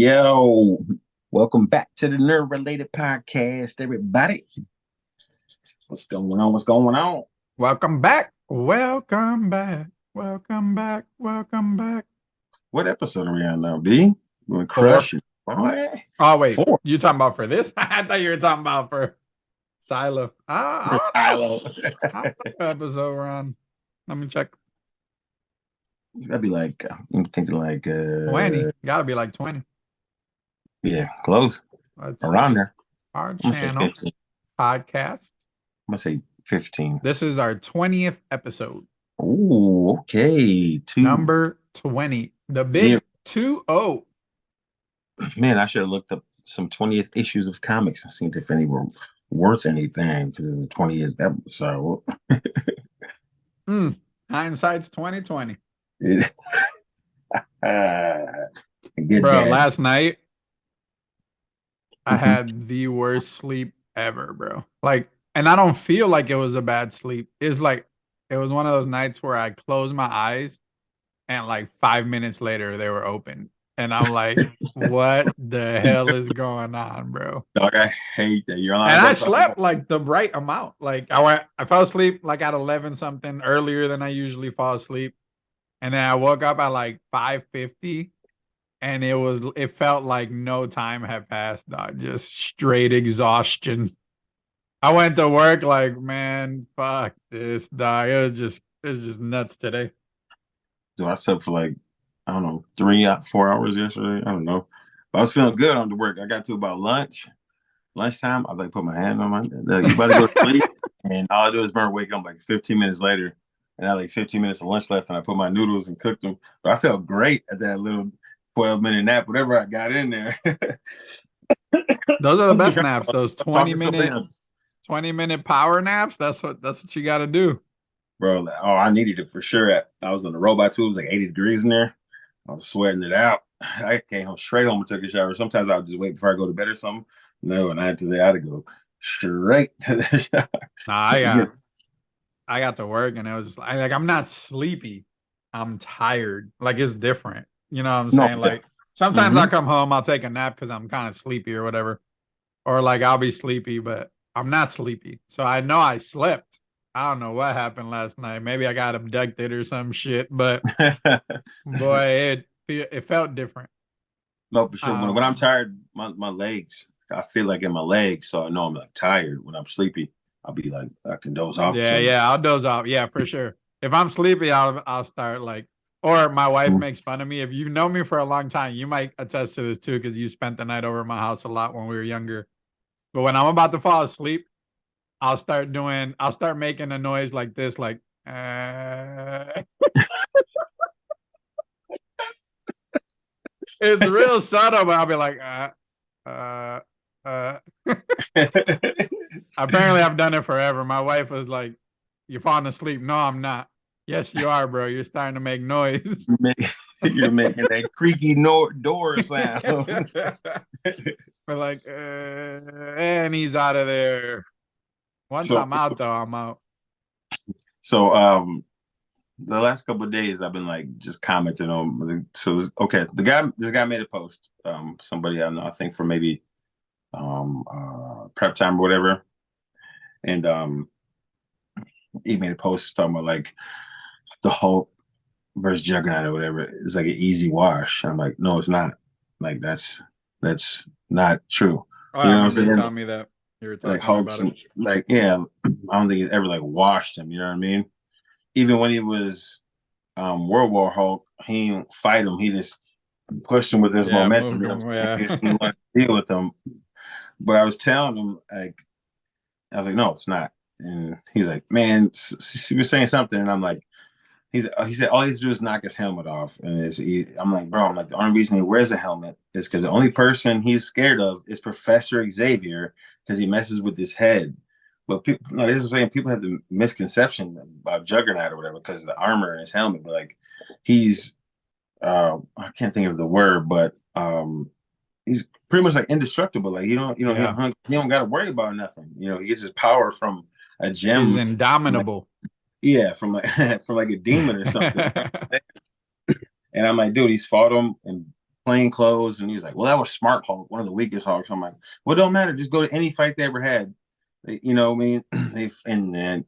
Yo, welcome back to the Nerd Related Podcast, everybody. What's going on? What's going on? Welcome back. Welcome back. Welcome back. Welcome back. What episode are we on now, B? We're Four. crushing. Boy. Oh, wait. Four. You talking about for this? I thought you were talking about for Silo. I don't know. Silo. I don't know what episode we're on. Let me check. That'd be like, I'm thinking like, 20. Gotta be like 20. yeah, close. Let's Around see. there. Our I'm gonna say channel 15. podcast. I'm gonna say 15. This is our 20th episode. Ooh, okay. Number 20. The Zero. big 2-0. Man, I should have looked up some 20th issues of comics and seen if any were worth anything because it's the 20th episode. Hindsight's 2020. Good Bro, dad. last night I had the worst sleep ever, bro. Like, and I don't feel like it was a bad sleep. It's like it was one of those nights where I closed my eyes and like 5 minutes later they were open. And I'm like, what the hell is going on, bro? Dog, I hate that. You're And I slept like the right amount. Like I fell asleep like at 11 something earlier than I usually fall asleep. And then I woke up at like 5:50. And it felt like no time had passed, dog. Just straight exhaustion. I went to work like, man, fuck this, dog. It's just nuts today. So I slept for like, I don't know, 4 hours yesterday. I don't know. But I was feeling good on the work. I got to about lunchtime. I like put my hand on my you about to go to sleep. And all I do is wake up like 15 minutes later. And I had like 15 minutes of lunch left and I put my noodles and cooked them. But I felt great at that little 12-minute nap, whatever I got in there. Those are the best naps. Those 20-minute power naps. That's what you got to do, bro. I needed it for sure. I was on the robot too. It was like 80 degrees in there. I was sweating it out. I came home straight home and took a shower. Sometimes I would just wait before I go to bed or something. No, and I had to go straight to the shower. Nah, I got to work and it was just like I'm not sleepy. I'm tired. Like it's different. You know what I'm saying? Like sometimes I come home, I'll take a nap because I'm kind of sleepy or whatever. Or like I'll be sleepy, but I'm not sleepy. So I know I slept. I don't know what happened last night. Maybe I got abducted or some shit, but boy, it felt different. No, for sure. When I'm tired, my legs, I feel like in my legs, so I know I'm like tired. When I'm sleepy, I'll be like I can doze off. Yeah, I'll doze off. Yeah, for sure. If I'm sleepy, I'll start like, or my wife makes fun of me. If you know me for a long time, you might attest to this too, because you spent the night over at my house a lot when we were younger. But when I'm about to fall asleep, I'll start making a noise like this, like it's real subtle, but I'll be like, Apparently I've done it forever. My wife was like, "You're falling asleep." No, I'm not. Yes, you are, bro. You're starting to make noise. You're making that creaky door sound. We're like, and he's out of there. Once I'm out, though, I'm out. So, the last couple of days, I've been like just commenting on. So, okay, this guy made a post. Somebody I know, I think for maybe prep time or whatever, and he made a post talking about like the Hulk versus Juggernaut or whatever. It's like an easy wash. I'm like, no, it's not. Like that's not true. Oh, you know what I'm saying? You telling me that you were talking like Hulk's about it. Like, yeah, I don't think he's ever like washed him. You know what I mean? Even when he was World War Hulk, he didn't fight him. He just pushed him with his momentum. You know, he didn't want to deal with him. But I was telling him, like, I was like, no, it's not. And he's like, man, he was saying something, and I'm like, he said all he has to do is knock his helmet off, and I'm like, bro, I'm like, the only reason he wears a helmet is because the only person he's scared of is Professor Xavier because he messes with his head. But people, no, this is saying people have the misconception about Juggernaut or whatever because of the armor and his helmet. But like, he's I can't think of the word, but he's pretty much like indestructible. Like he don't got to worry about nothing. You know, he gets his power from a gem. He's indomitable. From like from like a demon or something. And I'm like, dude, he's fought him in plain clothes, and he was like, "Well, that was Smart Hulk, one of the weakest Hulks." I'm like, "Well, it don't matter. Just go to any fight they ever had." You know what I mean? And then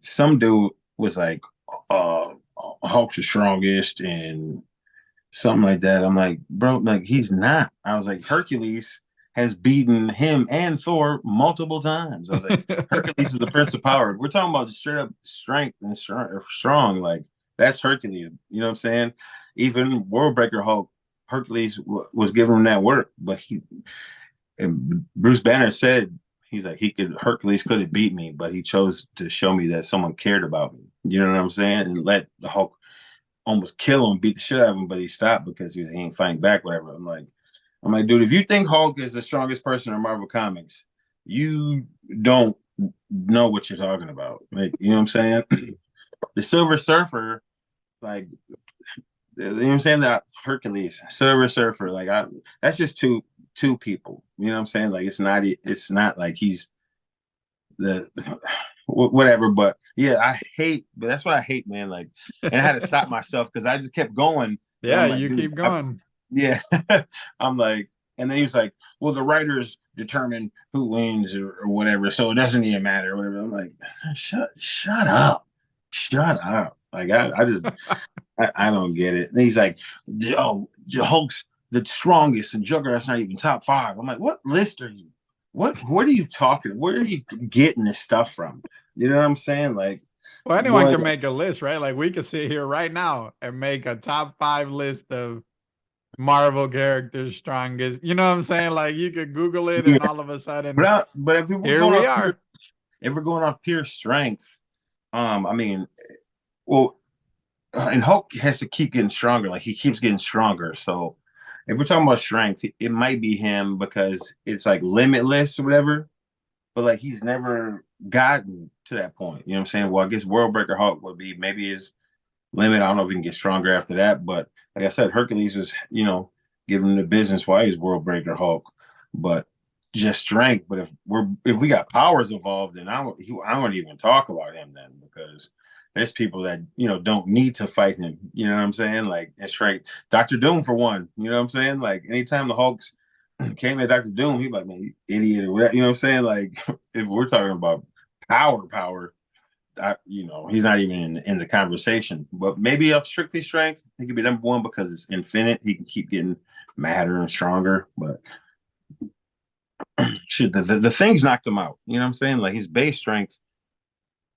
some dude was like, uh, "Hulk's the strongest," and something like that. I'm like, bro, like he's not. I was like, Hercules has beaten him and Thor multiple times. I was like, Hercules is the Prince of Power. We're talking about straight up strength and strong. Like that's Hercules. You know what I'm saying? Even World Breaker Hulk, Hercules was giving him that work, but and Bruce Banner said he's like Hercules could have beat me, but he chose to show me that someone cared about me. You know what I'm saying? And let the Hulk almost kill him, beat the shit out of him, but he stopped because he ain't fighting back, whatever. I'm like, dude, if you think Hulk is the strongest person in Marvel Comics, you don't know what you're talking about. Like, you know what I'm saying? The Silver Surfer, like, you know what I'm saying? That Hercules, Silver Surfer, that's just two people. You know what I'm saying? Like, it's not like he's the whatever. But yeah, but that's what I hate, man. Like, and I had to stop myself because I just kept going. Yeah, I'm like, you dude, keep going. yeah. I'm like, and then he was like, well, the writers determine who wins or whatever, so it doesn't even matter or whatever. I'm like, shut up. Shut up. Like I just I don't get it. And he's like, oh, Hulk's the strongest and Juggernaut's not even top 5. I'm like, what list are you? What are you talking? Where are you getting this stuff from? You know what I'm saying? Like, well, anyone boy, can make a list, right? Like we could sit here right now and make a top 5 list of Marvel characters strongest. You know what I'm saying? Like you could Google it, yeah. and all of a sudden, But if we're here going we off are. if we're going off pure strength, I mean, well, and Hulk has to keep getting stronger. Like he keeps getting stronger. So if we're talking about strength, it might be him because it's like limitless or whatever. But like he's never gotten to that point. You know what I'm saying? Well, I guess World Breaker Hulk would be maybe his limit. I don't know if he can get stronger after that. But like I said, Hercules was, giving him the business while he's World Breaker Hulk. But just strength. But if we got powers involved, then I wouldn't even talk about him then because there's people that don't need to fight him. You know what I'm saying? Like and strength. Doctor Doom for one. You know what I'm saying? Like anytime the Hulks came at Doctor Doom, he like, man, you idiot or whatever. You know what I'm saying? Like if we're talking about power, he's not even in the conversation. But maybe of strictly strength, he could be number one because it's infinite. He can keep getting madder and stronger. But shit, the things knocked him out. You know what I'm saying? Like his base strength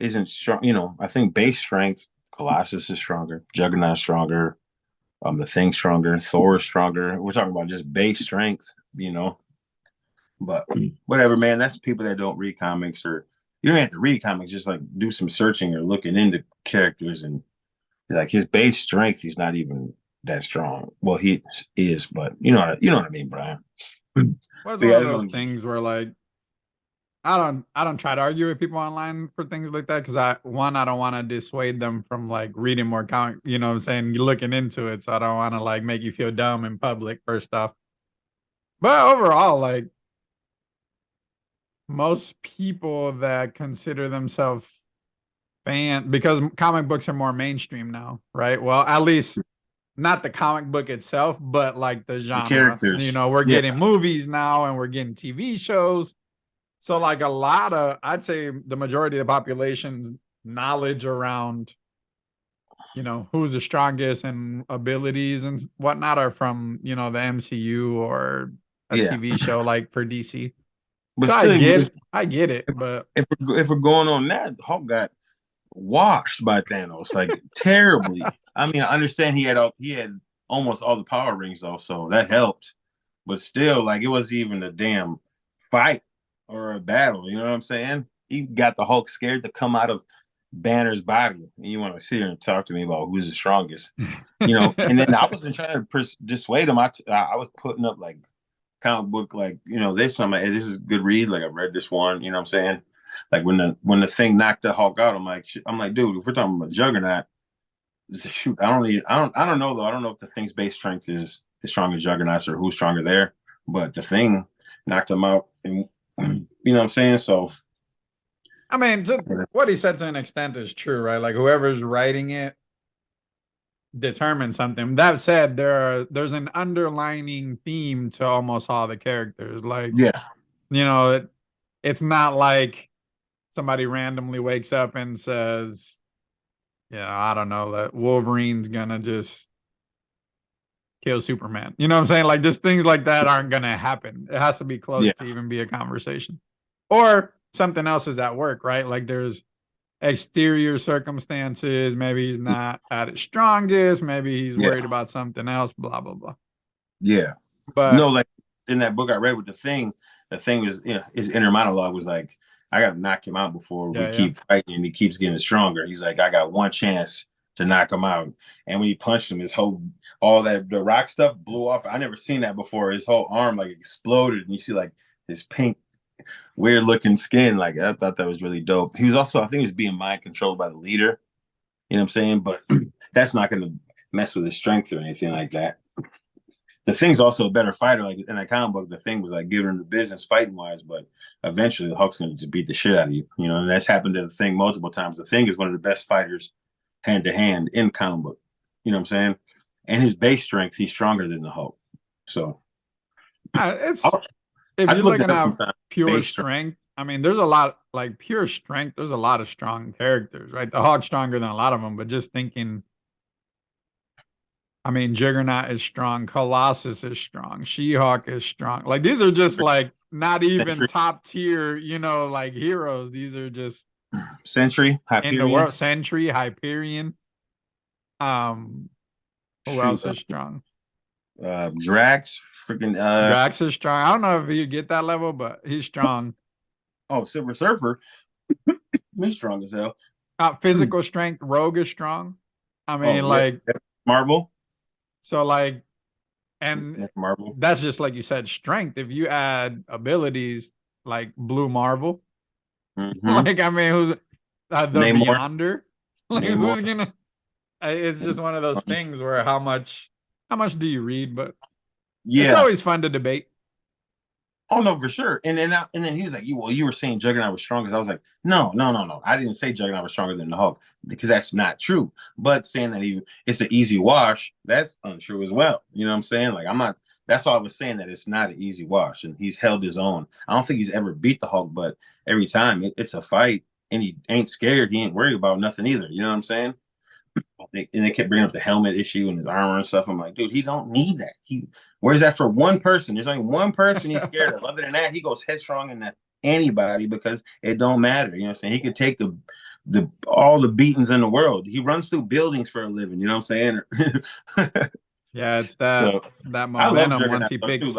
isn't strong. I think base strength, Colossus is stronger, Juggernaut stronger, the Thing stronger, Thor is stronger. We're talking about just base strength. But whatever, man. That's people that don't read comics, or you don't have to read comics. Just like do some searching or looking into characters, and like his base strength, he's not even that strong. Well, he is, but you know what I mean, Brian. Well, it's But one yeah, of those things where like I don't try to argue with people online for things like that because I don't want to dissuade them from like reading more comic. You know what I'm saying? You're looking into it, so I don't want to like make you feel dumb in public first off. But overall, like most people that consider themselves because comic books are more mainstream now, right? Well, at least not the comic book itself, but like the the genre. characters, We're yeah, getting movies now and we're getting TV shows. So like I'd say the majority of the population's knowledge around, who's the strongest and abilities and whatnot are from, the MCU or a yeah. TV show like for DC. But So still, I get it, but if we're going on that, Hulk got washed by Thanos like terribly. I mean, I understand he had almost all the power rings though, so that helped. But still, like it wasn't even a damn fight or a battle. You know what I'm saying? He got the Hulk scared to come out of Banner's body, and you want to sit here and talk to me about who's the strongest. And then I wasn't trying to dissuade him. I was putting up like comic book, like this. I'm like, hey, this is a good read. Like I've read this one. You know what I'm saying? Like when the thing knocked the Hulk out, I'm like, dude, if we're talking about Juggernaut, shoot, I don't know though. I don't know if the Thing's base strength is as strong as Juggernaut's or who's stronger there. But the Thing knocked him out, and you know what I'm saying. So I mean, what he said to an extent is true, right? Like whoever's writing it, determine something. That said, there's an underlining theme to almost all the characters. Like, Yeah, it's not like somebody randomly wakes up and says, I don't know, that Wolverine's gonna just kill Superman. You know what I'm saying? Like, just things like that aren't gonna happen. It has to be close to even be a conversation. Or something else is at work, right? Like there's exterior circumstances. Maybe he's not at his strongest. Maybe he's worried about something else, blah, blah, blah. Yeah. But like in that book I read with the thing was, his inner monologue was like, I got to knock him out before we keep fighting, and he keeps getting stronger. He's like, I got one chance to knock him out. And when he punched him, all that, the rock stuff blew off. I never seen that before. His whole arm like exploded, and you see like his pink, weird looking skin. Like, I thought that was really dope. He was also, I think he was being mind controlled by the leader. You know what I'm saying? But that's not going to mess with his strength or anything like that. The Thing's also a better fighter. Like in that comic book, the Thing was like giving him the business fighting wise, but eventually the Hulk's going to just beat the shit out of you. And that's happened to the Thing multiple times. The Thing is one of the best fighters hand to hand in comic book. You know what I'm saying? And his base strength, he's stronger than the Hulk. So if you're looking at pure strength, I mean, there's a lot, like pure strength. There's a lot of strong characters, right? The Hulk's stronger than a lot of them, but just thinking, I mean, Juggernaut is strong. Colossus is strong. She-Hulk is strong. Like, these are just like not even top tier, like heroes. These are just Sentry, Hyperion. In the world, Sentry, Hyperion. Who else is strong? Drax, freaking Drax is strong. I don't know if you get that level, but he's strong. Oh, Silver Surfer. He's strong as hell. Physical strength, Rogue is strong. I mean, Marvel. So and Marvel. That's just like you said, strength. If you add abilities like Blue Marvel, like, I mean, who's the Beyonder? Like, who's gonna? It's just one of those things where how much do you read? But it's always fun to debate. Oh no, for sure. And then he was like, you were saying Juggernaut was strongest. I was like, no. I didn't say Juggernaut was stronger than the Hulk, because that's not true. But saying that it's an easy wash, that's untrue as well. You know what I'm saying? Like, I'm not. That's why I was saying that it's not an easy wash, and he's held his own. I don't think he's ever beat the Hulk, but every time it's a fight, and he ain't scared. He ain't worried about nothing either. You know what I'm saying? And they kept bringing up the helmet issue and his armor and stuff. I'm like, dude, he don't need that. Where's that for one person? There's only one person he's scared of. Other than that, he goes headstrong into anybody because it don't matter. You know what I'm saying? He could take all the beatings in the world. He runs through buildings for a living. You know what I'm saying? Yeah, it's that momentum. Once he picks,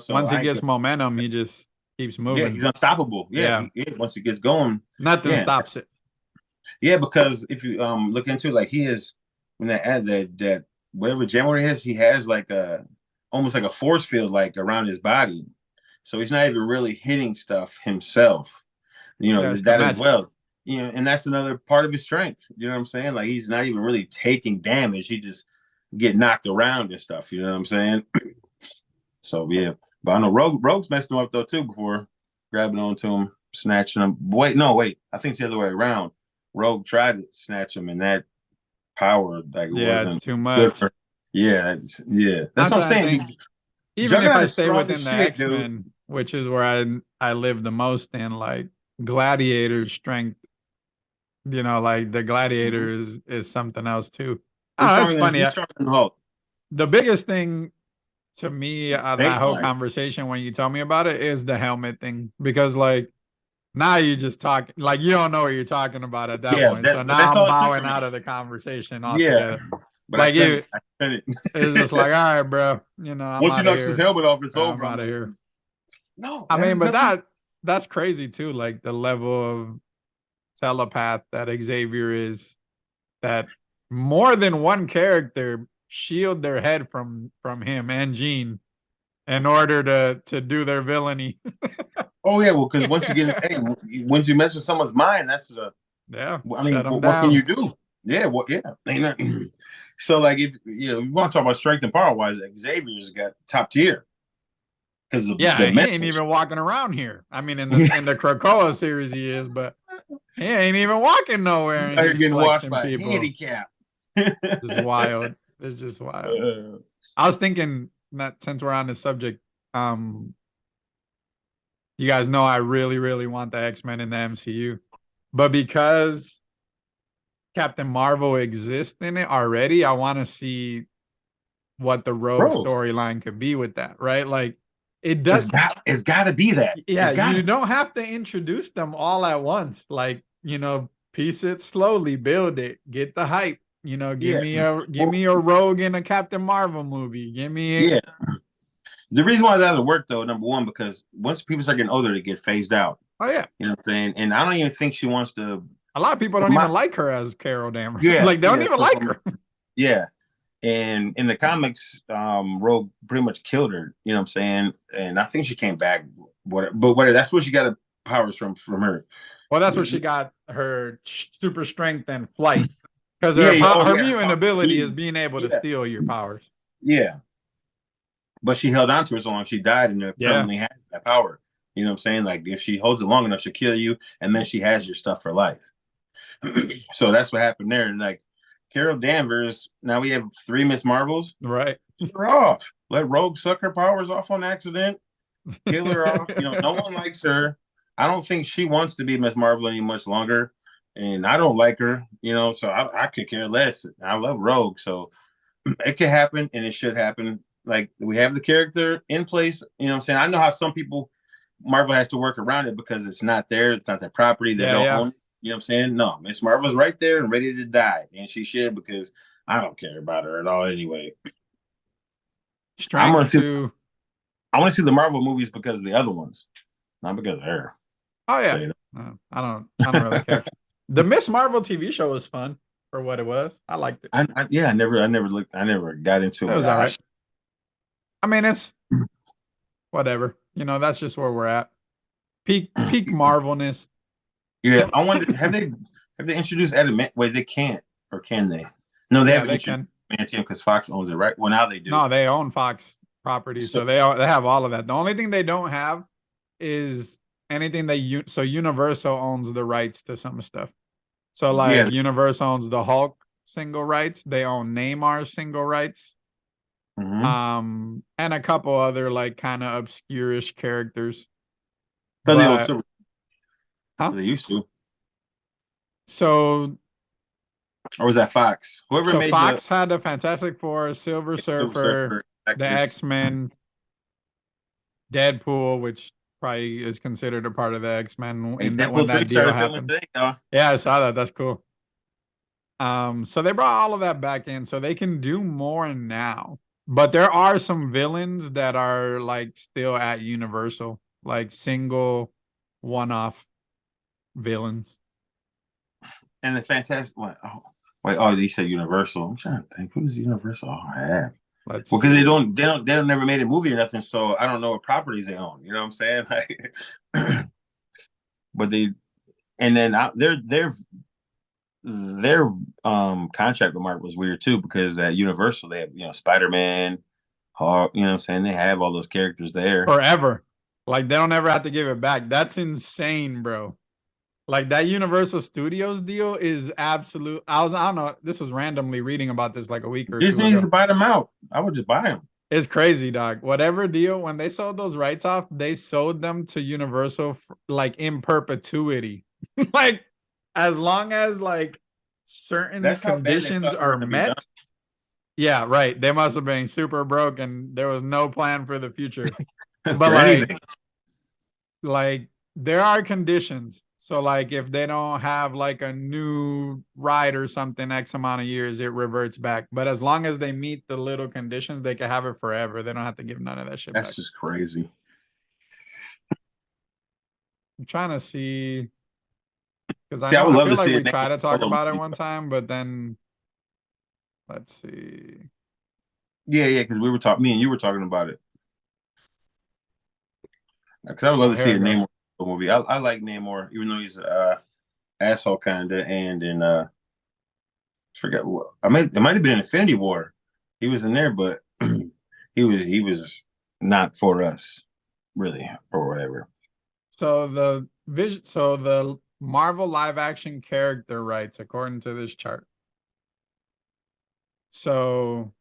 once he gets momentum, he just keeps moving. Yeah, he's unstoppable. Yeah. Once he gets going, nothing stops it. Yeah, because if you look into it, like, he is, when that whatever jammer he has like almost like a force field like around his body, so he's not even really hitting stuff himself. That as well. And that's another part of his strength. You know what I'm saying? Like, he's not even really taking damage. He just get knocked around and stuff. You know what I'm saying? So yeah, but I know Rogue's messed him up though too before grabbing onto him, snatching him. Wait, I think it's the other way around. Rogue tried to snatch him, and that power, like, wasn't it's too much. That's what I'm saying. Even if I stay within the X-Men, which is where I live the most in, like, Gladiator's strength, like the Gladiator is something else too. That's funny. The biggest thing to me on that whole conversation, when you tell me about it, is the helmet thing, because, like, now you just talk like you don't know what you're talking about at that point. So now I'm bowing out of the conversation altogether. Yeah, but like it's just like, all right, bro. I'm once you knock his helmet off, it's over. I'm out of here. No, I mean, but that's crazy too. Like, the level of telepath that Xavier is, that more than one character shield their head from him and Jean in order to do their villainy. Oh yeah, well, because once you mess with someone's mind, that's I mean, what can you do? Yeah, So, like, if you want to talk about strength and power wise, Xavier's got top tier. Because he ain't even walking around here. I mean, in the Krakoa series he is, but he ain't even walking nowhere. And he's getting watched by handicap. This is wild. It's just wild. I was thinking that since we're on the subject, you guys know I really, really want the X-Men in the MCU. But because Captain Marvel exists in it already, I want to see what the Rogue storyline could be with that, right? Like it does. It's got to be that. Yeah, you don't have to introduce them all at once. Like, piece it slowly, build it, get the hype. Give me a Rogue in a Captain Marvel movie. Give me The reason why that would work though, number one, because once people start getting older, they get phased out. Oh yeah. You know what I'm saying? And I don't even think she wants to. A lot of people don't even like her as Carol Danvers. Yeah. Like they don't even like her. Yeah. And in the comics, Rogue pretty much killed her, you know what I'm saying? And I think she came back, but whatever, that's what she got powers from her. Well, that's where she got her super strength and flight. Because her mutant ability is being able to steal your powers. Yeah. But she held on to it so long she died and permanently had that power. You know what I'm saying? Like if she holds it long enough, she'll kill you, and then she has your stuff for life. So that's what happened there. And like Carol Danvers, now we have 3 Miss Marvels. Right. We're off. Let Rogue suck her powers off on accident. Kill her off. No one likes her. I don't think she wants to be Miss Marvel any much longer. And I don't like her, so I could care less. I love Rogue. So it could happen and it should happen. Like we have the character in place. You know what I'm saying? I know how some people, Marvel has to work around it because it's not there. It's not their property. They don't own it. You know what I'm saying? No, Miss Marvel's right there and ready to die. And she should, because I don't care about her at all anyway. I want to see the Marvel movies because of the other ones, not because of her. Oh yeah. So, no, I don't really care. The Miss Marvel TV show was fun for what it was. I liked it. I never got into it. It was all right. I mean, it's whatever. That's just where we're at. Peak Marvelness. Yeah, I wonder, have they introduced Adamantium? Wait, they can't, or can they? No, they haven't introduced Adamantium because Fox owns it, right? Well, now they do. No, they own Fox properties, so they have all of that. The only thing they don't have is anything so Universal owns the rights to some stuff. So like Universal owns the Hulk single rights. They own Neymar's single rights. Mm-hmm. And a couple other like kind of obscure-ish characters. They used to. So, or was that Fox? Whoever made Fox had the Fantastic Four, Silver Surfer, the X-Men, Deadpool, which probably is considered a part of the X-Men when that deal happened. Yeah, I saw that. That's cool. So they brought all of that back in, so they can do more now. But there are some villains that are like still at Universal, like single one-off villains. And the Fantastic you said Universal. I'm trying to think, who's Universal? Because they never made a movie or nothing, so I don't know what properties they own. You know what I'm saying? Like, but their contract with Marvel was weird too, because at Universal they have Spider-Man, Hulk, you know what I'm saying? They have all those characters there forever. Like they don't ever have to give it back. That's insane, bro. Like that Universal Studios deal is absolute. I don't know. This was randomly reading about this like a week or two ago. Disney needs to buy them out. I would just buy them. It's crazy, dog. Whatever deal, when they sold those rights off, they sold them to Universal like in perpetuity. Like as long as like certain conditions are met. Yeah, right. They must have been super broke and there was no plan for the future. But like there are conditions. So like if they don't have like a new ride or something X amount of years, it reverts back. But as long as they meet the little conditions, they can have it forever. They don't have to give none of that shit back. That's just crazy. I'm trying to see, because I feel like we tried to talk about it one time, but then let's see. Yeah, because me and you were talking about it. Because I would love to see a Namor movie. I like Namor, even though he's an asshole kind of. And in forget what it might have been Infinity War. He was in there, but he was not for us, really, or whatever. So the Marvel live action character rights, according to this chart. So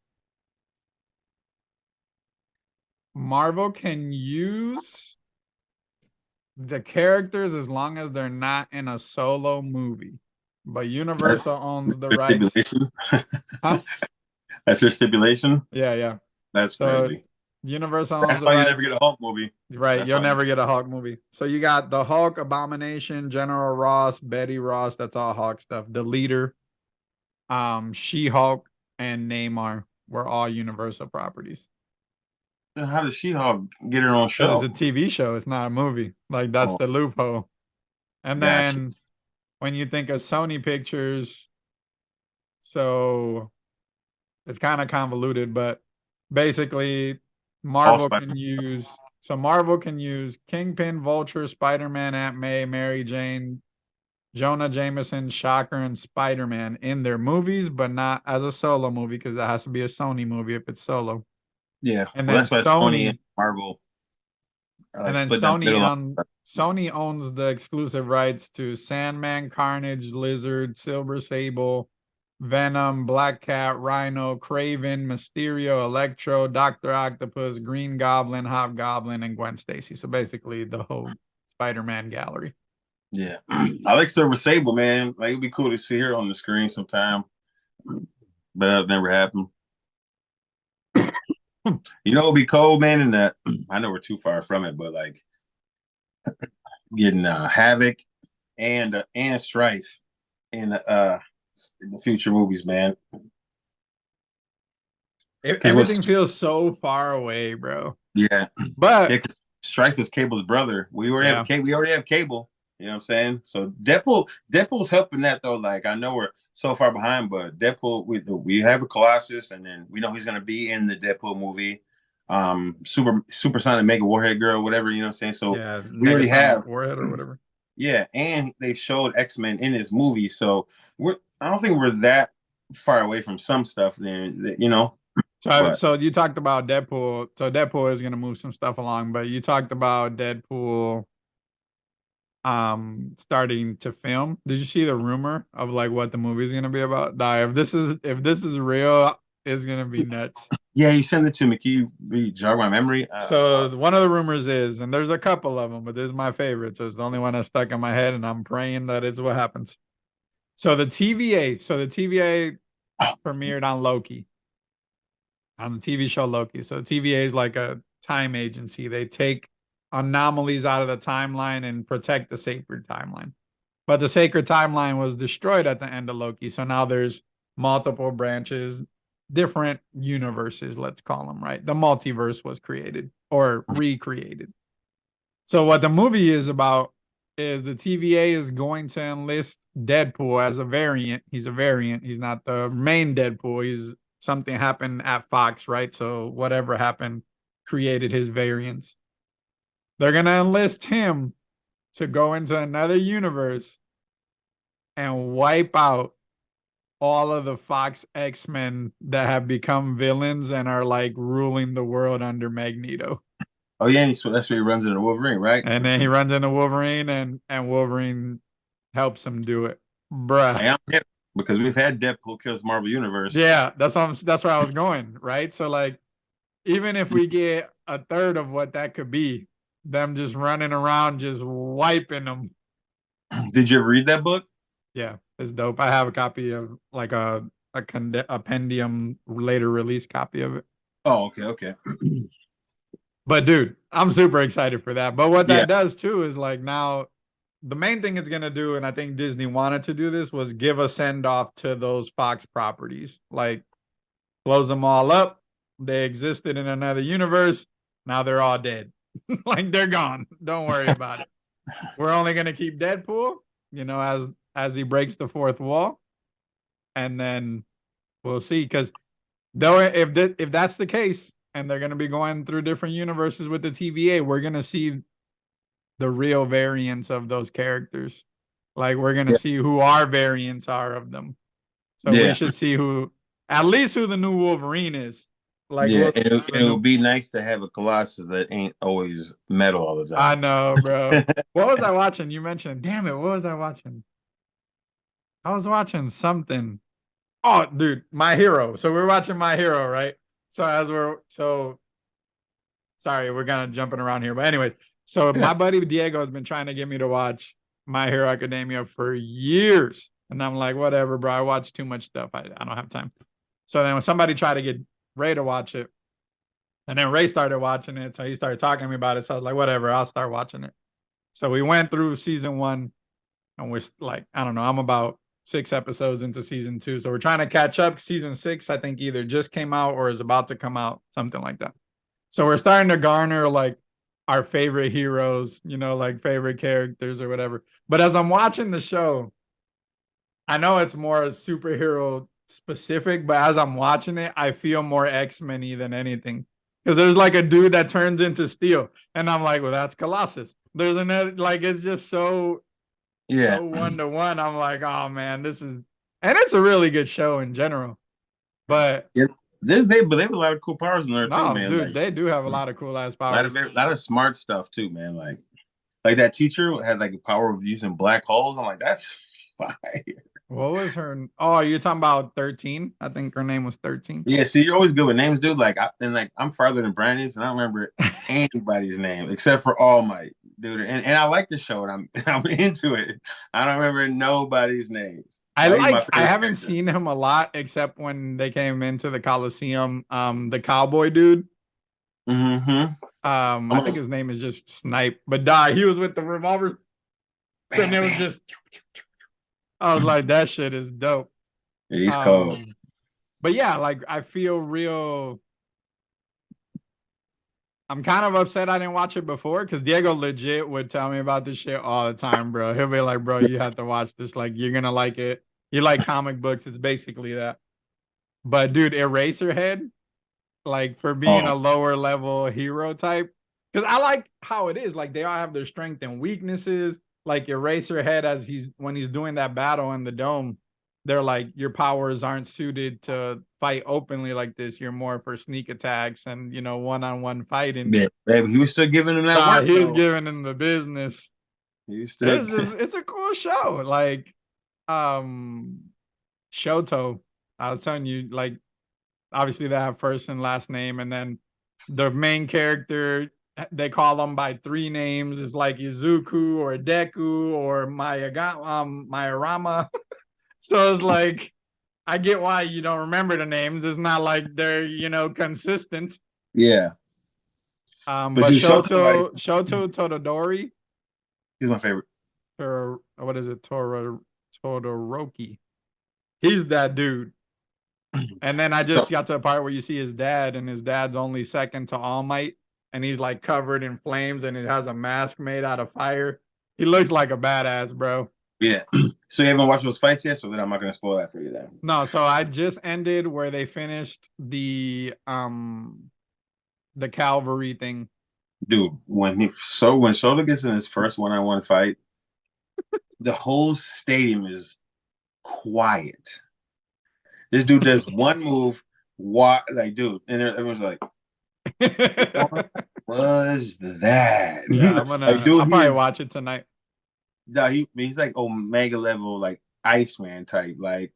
Marvel can use the characters as long as they're not in a solo movie. But That's Universal owns the their rights. stipulation. Huh? That's their stipulation. Yeah, yeah. That's So crazy. Universal owns That's the why you never get rights. a Hulk movie. Right, That's you'll why. never get a Hulk movie. So you got the Hulk, Abomination, General Ross, Betty Ross. That's all Hulk stuff. The Leader, She-Hulk, and Namor were all Universal properties. Then how does She-Hulk get her own Because show? it's a TV show, it's not a movie. Like that's Oh, the loophole. And gotcha. then when you think of Sony Pictures, so it's kind of convoluted, but basically All Marvel Spider. can use Marvel can use Kingpin, Vulture, Spider-Man, Aunt May, Mary Jane, Jonah Jameson, Shocker, and Spider-Man in their movies, but not as a solo movie because that has to be a Sony movie if it's solo. Yeah. And Well, then that's why Sony and Sony Marvel and then split down the middle. Sony owns the exclusive rights to Sandman, Carnage, Lizard, Silver Sable, Venom, Black Cat, Rhino, Craven, Mysterio, Electro, Doctor Octopus, Green Goblin, Hobgoblin, and Gwen Stacy. So basically, the whole Spider-Man gallery. Yeah. I like Silver Sable, man. Like it'd be cool to see her on the screen sometime. But that never happened. You know, it'd be cold, man. And that I know we're too far from it, but like getting Havoc and Strife in the future movies, man. Because Everything feels so far away, bro. yeah, But yeah, Strife is Cable's brother. We already have yeah, Cable. We already have Cable. You know what I'm saying? So Deadpool's helping that though. Like I know we're so far behind, but Deadpool, we have a Colossus, and then we know he's gonna be in the Deadpool movie. Supersonic Mega Warhead Girl, whatever, you know what I'm saying? So yeah, we already Negasonic have, Warhead or whatever. yeah, and they showed X-Men in his movie. So I don't think we're that far away from some stuff then, you know. But So you talked about Deadpool. So Deadpool is gonna move some stuff along, but you talked about Deadpool starting to film. Did you see the rumor of like what the movie is gonna be about? Nah, if this is real, it's gonna be nuts. yeah, you send it to me. Can you jog my memory? So one of the rumors is, and there's a couple of them, but this is my favorite. So it's the only one that's stuck in my head, and I'm praying that it's what happens. So the TVA premiered on Loki, on the TV show Loki. So TVA is like a time agency. They take anomalies out of the timeline and protect the sacred timeline. But the sacred timeline was destroyed at the end of Loki. So now there's multiple branches, different universes, let's call them, right? The multiverse was created or recreated. So what the movie is about is the TVA is going to enlist Deadpool as a variant. He's a variant. He's not the main Deadpool. He's something happened at Fox, right? So whatever happened created his variants. They're going to enlist him to go into another universe and wipe out all of the Fox X-Men that have become villains and are like ruling the world under Magneto. Oh yeah, that's where he runs into Wolverine, right? And then he runs into Wolverine and Wolverine helps him do it. Bruh. I am hip because we've had Deadpool kills Marvel Universe. Yeah, that's where I was going, right? So like even if we get a third of what that could be, them just running around just wiping them. Did you ever read that book? Yeah, it's dope. I have a copy of like a compendium later release copy of it. Oh, okay. But dude, I'm super excited for that. But what Yeah, that does too is like now the main thing it's gonna do, and I think Disney wanted to do this, was give a send off to those Fox properties. Like close them all up. They existed in another universe. Now they're all dead. Like they're gone. Don't worry about it. We're only gonna keep Deadpool, you know, as he breaks the fourth wall, and then we'll see. Because though if that's the case, and they're gonna be going through different universes with the TVA, we're gonna see the real variants of those characters. Like we're gonna yeah, see who our variants are of them. So we yeah, should see at least who the new Wolverine is. Like yeah. we'll It would be nice to have a Colossus that ain't always metal all the I time. know, bro. What was I watching? You mentioned, damn it, what was I watching? I was watching something. Oh, dude, My Hero. So we're watching My Hero, right? Sorry, we're kind of jumping around here. But anyway, so Yeah. my buddy Diego has been trying to get me to watch My Hero Academia for years. And I'm like, whatever, bro. I watch too much stuff. I don't have time. So then when somebody tried to get Ray to watch it, and then Ray started watching it. So he started talking to me about it. So I was like, whatever, I'll start watching it. So we went through season one, and we're like, I don't know, I'm about 6 episodes into season two. So we're trying to catch up. Season six, I think either just came out or is about to come out, something like that. So we're starting to garner like our favorite heroes, like favorite characters or whatever. But as I'm watching the show, I know it's more superhero specific, but as I'm watching it, I feel more X-Men-y than anything. Because there's like a dude that turns into steel, and I'm like, well, that's Colossus. There's another, like, it's just so one to one. I'm like, oh man, and it's a really good show in general. But yeah, they have a lot of cool powers in there too, no, man. dude, Like they do have a lot of cool ass powers. a lot of smart stuff too, man. Like that teacher had like a power of using black holes. I'm like, that's fire. What was her? Oh, you're talking about 13? I think her name was 13. Yeah, see, you're always good with names, dude. I'm farther than Brandon's, and I don't remember anybody's name except for All Might, dude. And I like the show, and I'm into it. I don't remember nobody's names. I haven't seen him a lot except when they came into the Coliseum. The cowboy dude. Mm-hmm. I think his name is just Snipe, but he was with the revolver, and it was just. I was like, that shit is dope. Yeah, he's cold. But yeah, like I feel real. I'm kind of upset I didn't watch it before because Diego legit would tell me about this shit all the time, bro. He'll be like, bro, you have to watch this. Like, you're gonna like it. You like comic books, it's basically that. But dude, Eraserhead, like for being a lower level hero type, because I like how it is. Like they all have their strength and weaknesses. Like Eraserhead, when he's doing that battle in the dome, they're like, your powers aren't suited to fight openly like this. You're more for sneak attacks and one-on-one fighting. Yeah, baby, he was still giving him that work. He was giving him the business. Still... It's a cool show. Like Shoto, I was telling you, like obviously they have first and last name, and then the main character, they call them by 3 names. It's like Izuku or Deku or Mayarama. So it's like, I get why you don't remember the names. It's not like they're, consistent. Yeah. But Shoto Tododori. He's my favorite. Or what is it? Todoroki. He's that dude. And then I just got to the part where you see his dad, and his dad's only second to All Might, and he's like covered in flames, and it has a mask made out of fire. He looks like a badass, bro. Yeah. So you haven't watched those fights yet? So then I'm not gonna spoil that for you then. No, so I just ended where they finished the cavalry thing. Dude, when Shota gets in his first one-on-one fight, the whole stadium is quiet. This dude does one move, like, dude, and everyone's like, "What was that?" Yeah, I'll probably watch it tonight. No, he's like Omega level, like Iceman type, like.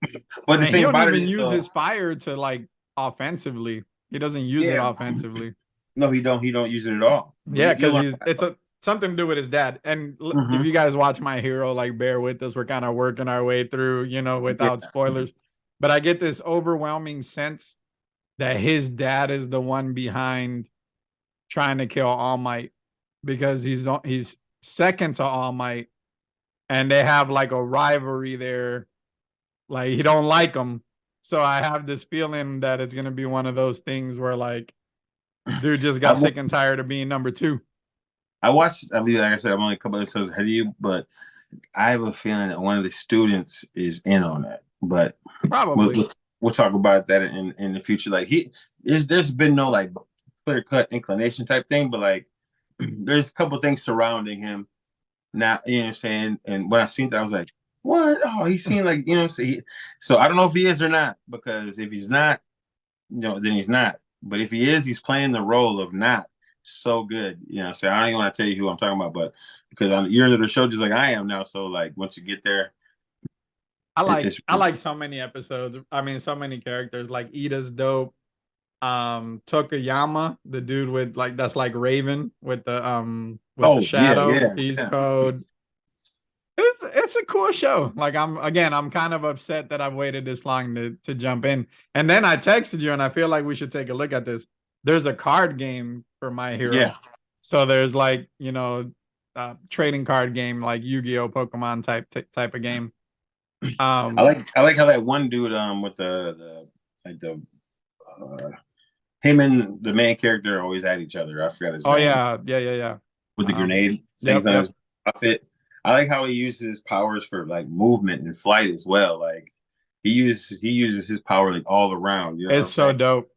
But he don't even use his fire to like offensively. He doesn't use it offensively. No, he don't. He don't use it at all. Yeah, because it's something to do with his dad. And if you guys watch My Hero, like bear with us. We're kind of working our way through, without spoilers. But I get this overwhelming sense that his dad is the one behind trying to kill All Might, because he's second to All Might, and they have like a rivalry there. Like he don't like him. So I have this feeling that it's gonna be one of those things where like dude just got sick and tired of being number 2. Like I said, I'm only a couple episodes ahead of you, but I have a feeling that one of the students is in on that. But probably we'll talk about that in the future. Like there's been no like clear cut inclination type thing, but like there's a couple things surrounding him. Now, you know what I'm saying? And when I seen that, I was like, what? Oh, he seemed like, so I don't know if he is or not, because if he's not, then he's not. But if he is, he's playing the role of not so good. So I don't even want to tell you who I'm talking about, but because you're into the show just like I am now. So like once you get there, I like so many episodes. I mean, so many characters. Like Ida's dope. Tokuyama, the dude with like that's like Raven with the shadow. He's code. It's a cool show. Like I'm kind of upset that I've waited this long to jump in. And then I texted you and I feel like we should take a look at this. There's a card game for My Hero. Yeah. So there's like, trading card game like Yu-Gi-Oh, Pokemon type of game. I like how that one dude with the like the him and the main character always at each other. I forgot his name. Oh yeah. With the grenade things on his outfit. I like how he uses powers for like movement and flight as well. Like he uses his power like all around. You know it's so dope.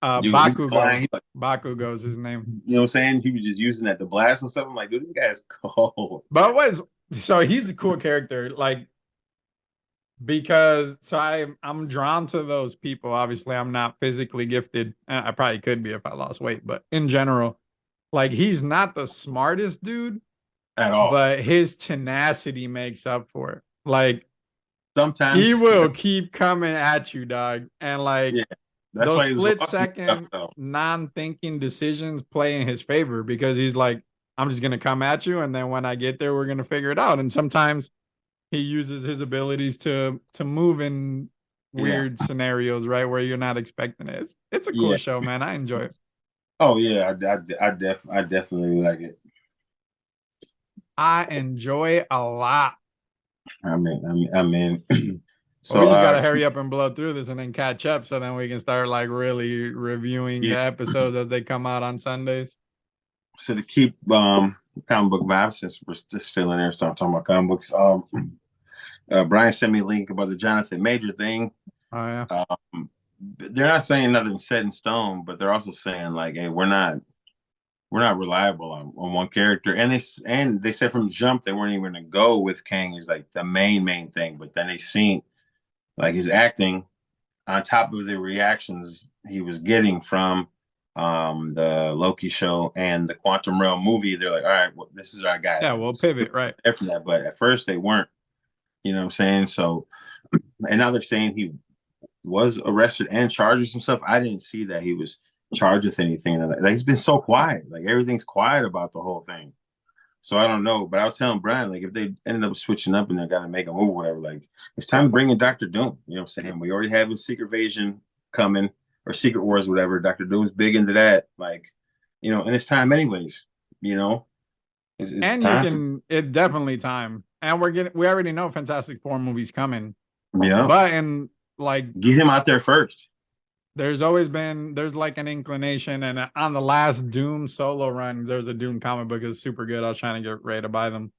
Bakugo. Bakugo's his name. You know what I'm saying? He was just using that to blast and stuff. I'm like, dude, this guy's cold. But so he's a cool character. Like because I'm drawn to those people. Obviously, I'm not physically gifted. I probably could be if I lost weight, but in general, like he's not the smartest dude at all, but his tenacity makes up for it. Like sometimes he will keep coming at you, dog, and like that's those why split-second non-thinking decisions play in his favor because he's like, I'm just gonna come at you, and then when I get there, we're gonna figure it out. And sometimes he uses his abilities to move in weird scenarios, right, where you're not expecting it. It's a cool show, man. I enjoy it. Oh yeah, I definitely like it. I enjoy it a lot. I mean, so we just gotta hurry up and blow through this and then catch up, so then we can start like really reviewing the episodes as they come out on Sundays. So to keep comic book vibes, since we're just still in there, start talking about comic books. Brian sent me a link about the Jonathan Major thing. Oh yeah. They're not saying nothing set in stone, but they're also saying like, hey, we're not reliable on one character. And they said from the jump they weren't even going to go with Kang as like the main thing. But then they seen like his acting on top of the reactions he was getting from the Loki show and the Quantum Realm movie. They're like, all right, well, this is our guy. Yeah, we'll pivot right after that. But at first they weren't. You know what I'm saying? So, and now they're saying he was arrested and charged with some stuff. I didn't see that he was charged with anything. Like he's been so quiet. Like everything's quiet about the whole thing. So I don't know. But I was telling Brian, like if they ended up switching up and they got to make a move or whatever, like it's time to bring in Dr. Doom. You know what I'm saying? We already have a Secret Invasion coming or Secret Wars, whatever. Dr. Doom's big into that. Like, and it's time anyways. It's and time. It's definitely time. And we already know Fantastic Four movie's coming. Yeah. But like get him out there first. There's like an inclination, and on the last Doom solo run, there's a Doom comic book is super good. I was trying to get ready to buy them.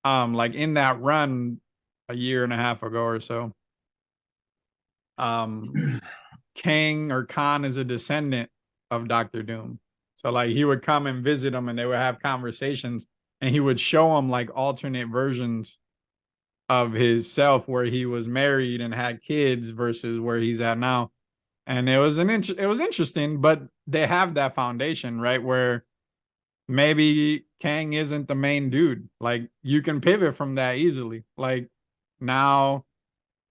Like in that run a year and a half ago or so, Kang or Khan is a descendant of Dr. Doom. So like he would come and visit him and they would have conversations and he would show him like alternate versions of his self where he was married and had kids versus where he's at now. And it was interesting, but they have that foundation, right? Where maybe Kang isn't the main dude. Like you can pivot from that easily. Like now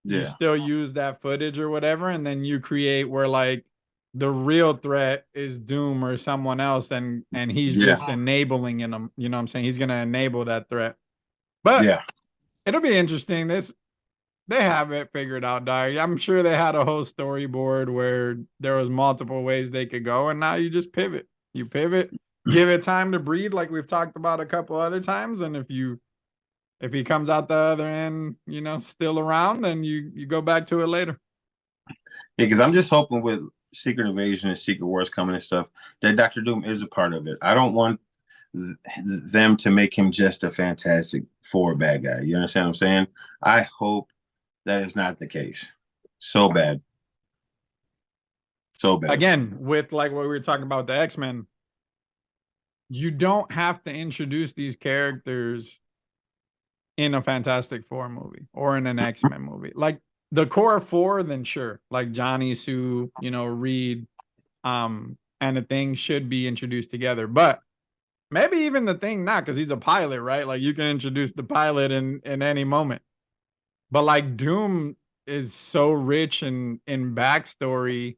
you still use that footage or whatever, and then you create where like the real threat is Doom or someone else, and he's just enabling him. You know what I'm saying? He's gonna enable that threat. But it'll be interesting. They have it figured out, dog. I'm sure they had a whole storyboard where there was multiple ways they could go, and now you just pivot. You pivot, give it time to breathe, like we've talked about a couple other times. And if he comes out the other end, still around, then you go back to it later. Yeah, because I'm just hoping with Secret Invasion and Secret Wars coming and stuff that Dr. Doom is a part of it. I don't want them to make him just a Fantastic Four bad guy. You understand what I'm saying? I hope that is not the case. So bad. Again, with like what we were talking about the X-Men, you don't have to introduce these characters in a Fantastic Four movie or in an X-Men movie. Like the core four, then sure. Like Johnny, Sue, Reed, and the Thing should be introduced together. But maybe even the Thing not, because he's a pilot, right? Like you can introduce the pilot in any moment. But like Doom is so rich in backstory.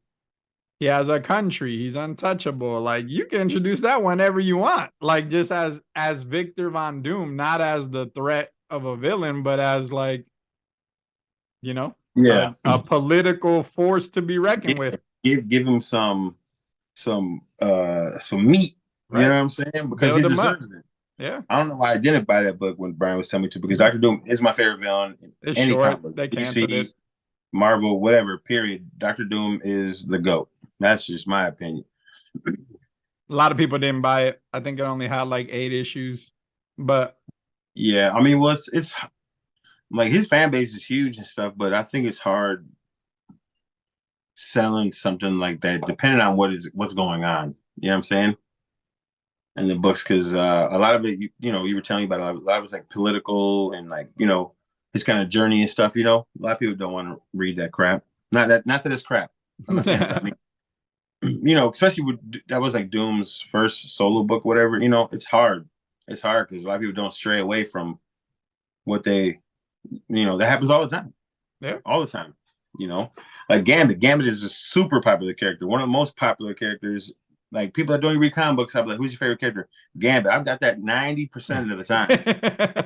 He has a country. He's untouchable. Like you can introduce that whenever you want. Like just as Victor Von Doom, not as the threat of a villain, but as like, you know, Yeah, a political force to be reckoned with. give him some meat. You know Right. what I'm saying? Because he Build him up. deserves it. Yeah. I don't know why I didn't buy that book when Brian was telling me to, because Doctor Doom is my favorite villain in It's any short. comic book, They canceled DC, it. Marvel, whatever. Period. Doctor Doom is the GOAT. That's just my opinion. A lot of people didn't buy it. I think it only had like 8 issues. But Yeah, I mean, it's like his fan base is huge and stuff, but I think it's hard selling something like that, depending on what's going on. You know what I'm saying? In the books, because a lot of it, you were telling me about a lot of it's like political and like his kind of journey and stuff. A lot of people don't want to read that crap. Not that it's crap. I'm not saying, but I mean, especially that was like Doom's first solo book, whatever. It's hard. It's hard because a lot of people don't stray away from what that happens all the time. yeah. All the time. You know, like Gambit. Gambit is a super popular character, one of the most popular characters. Like people that don't even read comic books, I'm like, who's your favorite character? Gambit. I've got that 90% of the time.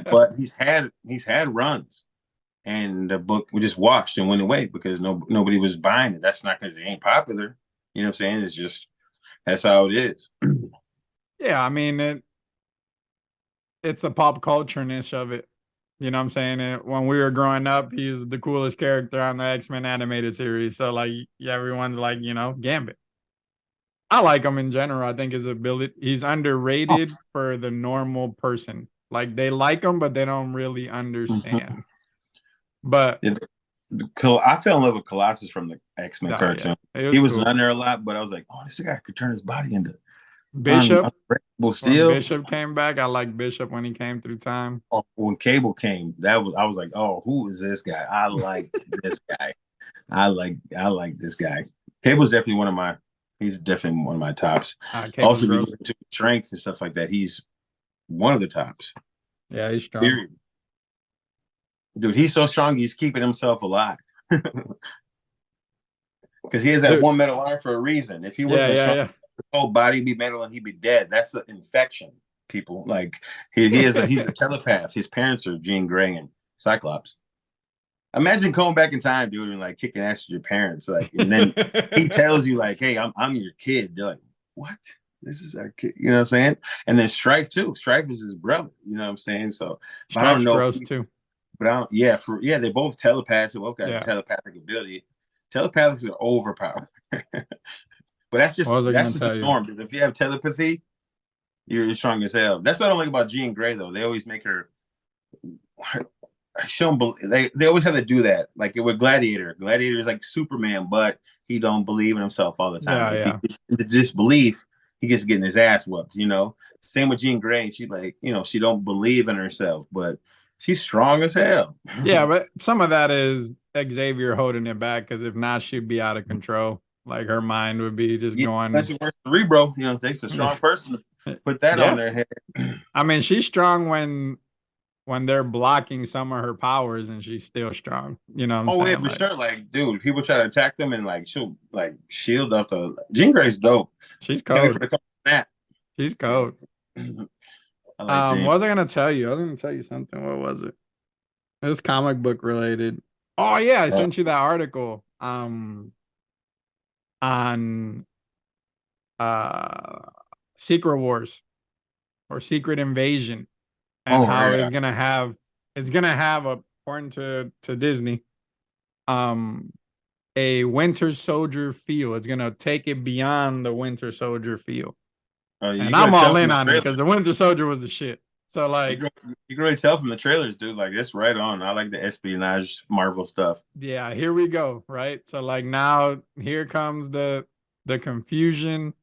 But he's had runs, and the book we just washed and went away because nobody was buying it. That's not because it ain't popular. You know what I'm saying? It's just that's how it is. Yeah, I mean it's the pop culture niche of it. You know what I'm saying? When we were growing up, he's the coolest character on the X-Men animated series. So like yeah, everyone's like, Gambit. I like him in general. I think his ability he's underrated for the normal person. Like they like him, but they don't really understand. But I fell in love with Colossus from the X-Men oh yeah, cartoon. it He was was cool. on there a lot, but I was like, oh, this guy could turn his body into Bishop, unbreakable when steel. Bishop came back, I like Bishop when he came through time. Oh, when Cable came, I was like, oh, who is this guy? I like this guy. I like this guy. Cable's definitely he's definitely one of my tops. Cable's Also, if you gross. look into strengths and stuff like that, he's one of the tops. Yeah, he's strong. Period. Dude, he's so strong, he's keeping himself alive. Because he has that Dude, one metal arm for a reason. If he yeah, wasn't as yeah, strong, yeah. his whole body be metal and he'd be dead. That's an infection, people. Like he's a telepath. His parents are Jean Grey and Cyclops. Imagine going back in time, dude, and like kicking ass with your parents, like, and then he tells you, like, "Hey, I'm your kid." They're like, "What? This is our kid?" You know what I'm saying? And then Strife too. Strife is his brother. You know what I'm saying? So, but I don't Stripes know gross too. but I don't. Yeah, they both telepaths. They both got Yeah. telepathic ability. Telepathics are overpowered. But that's What just was I that's gonna just a tell you? norm. If you have telepathy, you're strong as hell. That's what I don't like about Jean Grey though. They always make her show them. They always have to do that. Like with Gladiator. Gladiator is like Superman, but he don't believe in himself all the time. Yeah, If he yeah. gets into disbelief, he gets getting his ass whooped. Same with Jean Grey. She like she don't believe in herself, but she's strong as hell. Yeah, but some of that is Xavier holding it back because if not, she'd be out of control. Like her mind would be just Yeah, going. especially with Cerebro. It takes a strong person to put that on Yeah. their head. I mean, she's strong when they're blocking some of her powers and she's still strong. You know what I'm Oh yeah, saying? for Like sure. Like, dude, people try to attack them and like she'll like shield off the Jean Grey's dope. she's Can't wait for cold. the come snap. She's Yeah. cold. I like Jean. What was I gonna tell you? I was gonna tell you something. What was it? It was comic book related. Oh yeah, I Uh, sent you that article on uh Secret Wars or Secret Invasion and oh how yeah. it's gonna have according to Disney um a Winter Soldier feel. It's gonna take it beyond the Winter Soldier feel. You And can I'm really tell all from in the on it trailers. because the Winter Soldier was the shit. So You like can, you can really tell from the trailers, dude. Like it's right on. I like the espionage Marvel stuff. yeah, here we go, right? So like now here comes the confusion,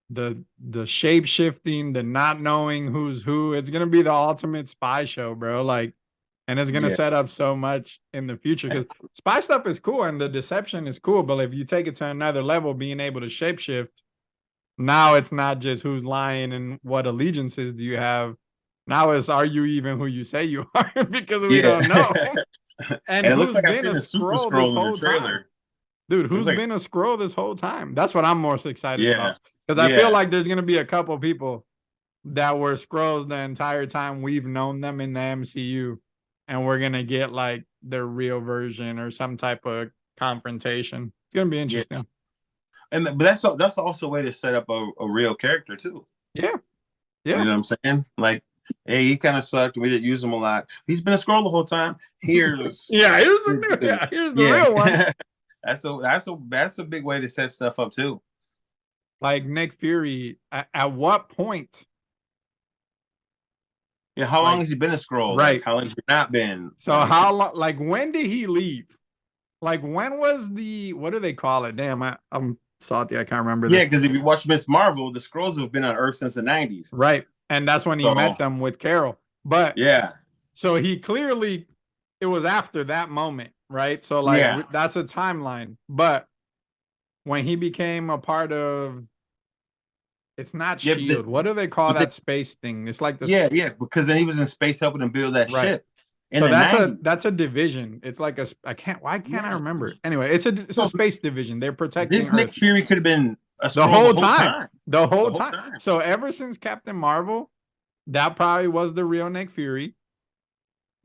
the shape shifting, the not knowing who's who. It's gonna be the ultimate spy show, bro. Like, and it's gonna Yeah. set up so much in the future because spy stuff is cool and the deception is cool, but if you take it to another level, being able to shapeshift, now it's not just who's lying and what allegiances do you have. Now it's are you even who you say you are because we Yeah. don't know. And it looks who's like I been seen a a Super scroll this Scroll in the whole time? trailer. Dude, Looks who's like been a scroll this whole time? That's what I'm most excited yeah, about. Because I feel yeah, like there's gonna be a couple people that were scrolls the entire time we've known them in the MCU, and we're gonna get like their real version or some type of confrontation. It's gonna be yeah. interesting. And but that's also a way to set up a real character too. Yeah, You yeah, know what I'm saying? Like, hey, he kind of sucked. We didn't use him a lot. He's been a scroll the whole time. Here's yeah. Here's the his new, dude. yeah. Here's the Yeah. real one. That's a big way to set stuff up too. Like Nick Fury. At what point? Yeah, how long Like, has he been a scroll? Like, right. how long has he not been? So Like, how long? Like, when did he leave? Like, when was the what do they call it? Damn, I'm salty. I can't remember yeah, this. because if you watch Miss Marvel, the scrolls have been on Earth since the '90s. Right, and that's when he So met them with Carol. But yeah, so he clearly it was after that moment, right? So like yeah, that's a timeline. But when he became a part of, it's not yeah. Shield. What do they call But the, that space thing? It's like this, yeah, yeah, because then he was in space helping them build that right? ship in So the '90s. that's a division. It's like a I can't why can't I Yeah. remember? Anyway, it's a So space division. They're protecting this Nick Earth Fury could have been a the scroll the whole whole time. time. The The whole whole time. time. So ever since Captain Marvel, that probably was the real Nick Fury.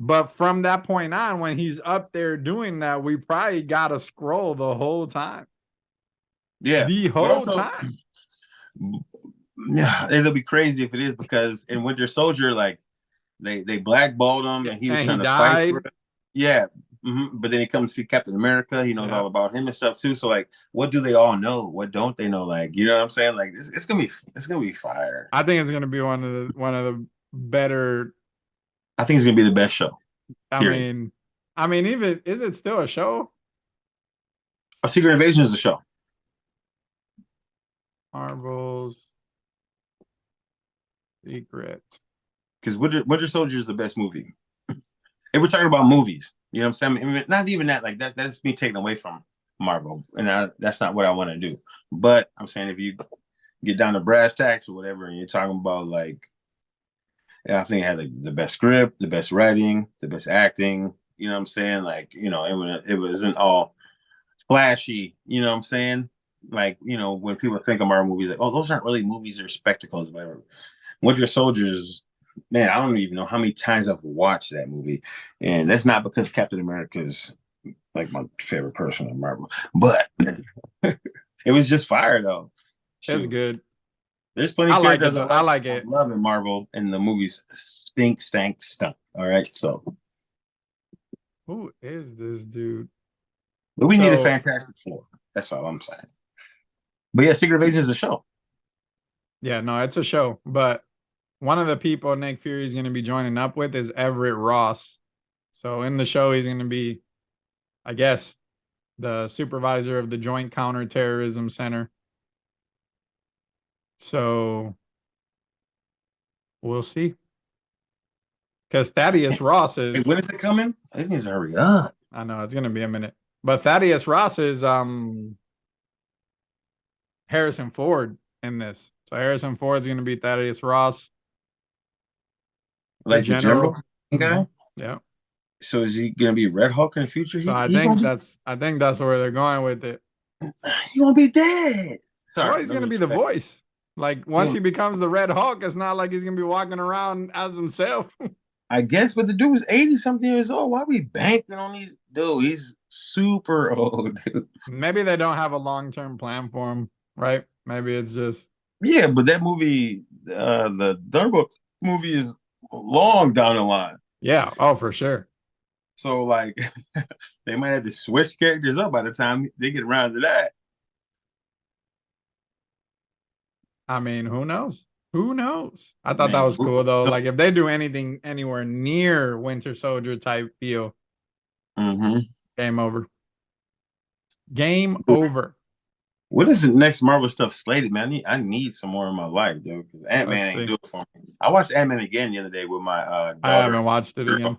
But from that point on, when he's up there doing that, we probably got a scroll the whole time. Yeah. The But whole also, time. yeah, it'll be crazy if it is because in Winter Soldier, like they blackballed him and he was And he trying to fight for died. it. Yeah. But then he comes to see Captain America. He knows Yeah. all about him and stuff too. So like, what do they all know? What don't they know? Like, you know what I'm saying? Like, it's gonna be fire. I think it's gonna be one of the better. I think it's gonna be the best show. I Period. mean, even is it still a show? A Secret Invasion is a show. Marvel's Secret. Because Winter Soldier is the best movie. If we're talking about movies, you know what I'm saying? I mean, not even that. Like that's me taking away from Marvel, and that's not what I want to do. But I'm saying if you get down to brass tacks or whatever, and you're talking about like, yeah, I think it had like the best script, the best writing, the best acting. You know what I'm saying? Like, it wasn't all flashy. You know what I'm saying? Like, when people think of Marvel movies, like, oh, those aren't really movies or spectacles, whatever. Winter Soldiers, man, I don't even know how many times I've watched that movie, and that's not because Captain America is like my favorite person in Marvel, but it was just fire though. It's Shoot, good. there's plenty I of like it characters I though. I like. like I it. love in Marvel, and the movies stink, stank, stunk. All right, so Who is this dude? but we need a So Fantastic Four. That's all I'm saying. But yeah, Secret Invasion is a show. yeah, no, it's a show. But one of the people Nick Fury is going to be joining up with is Everett Ross. So in the show, he's going to be, I guess, the supervisor of the Joint Counterterrorism Center. So we'll see. Because Thaddeus Ross Hey, is, when is it coming? I think it's hurry up. I know it's going to be a minute, but Thaddeus Ross is Harrison Ford in this. So Harrison Ford's going to be Thaddeus Ross, the Like the general general. guy. Yeah. So is he gonna be Red Hulk in the future? So I think that's where they're going with it. He gonna be dead. Well, Sorry, he's no gonna be the respect. voice. Like once he becomes the Red Hulk, it's not like he's gonna be walking around as himself. I guess, but the dude was 80 something years old. Why we banking on these? Dude, he's super old, dude. Maybe they don't have a long-term plan for him, right? Maybe it's just Yeah, but that movie, the Thunderbolt movie, is long down the line. yeah, oh for sure. So like, they might have to switch characters up by the time they get around to that. I mean, who knows? Who knows? I thought that Man, was cool though. so, Like if they do anything anywhere near Winter Soldier type feel, mm-hmm. game over. Game over. What is the next Marvel stuff slated, man? I need some more in my life, dude, because Ant-Man Let's ain't see. do it for me. I watched Ant-Man again the other day with my I daughter. haven't watched it again.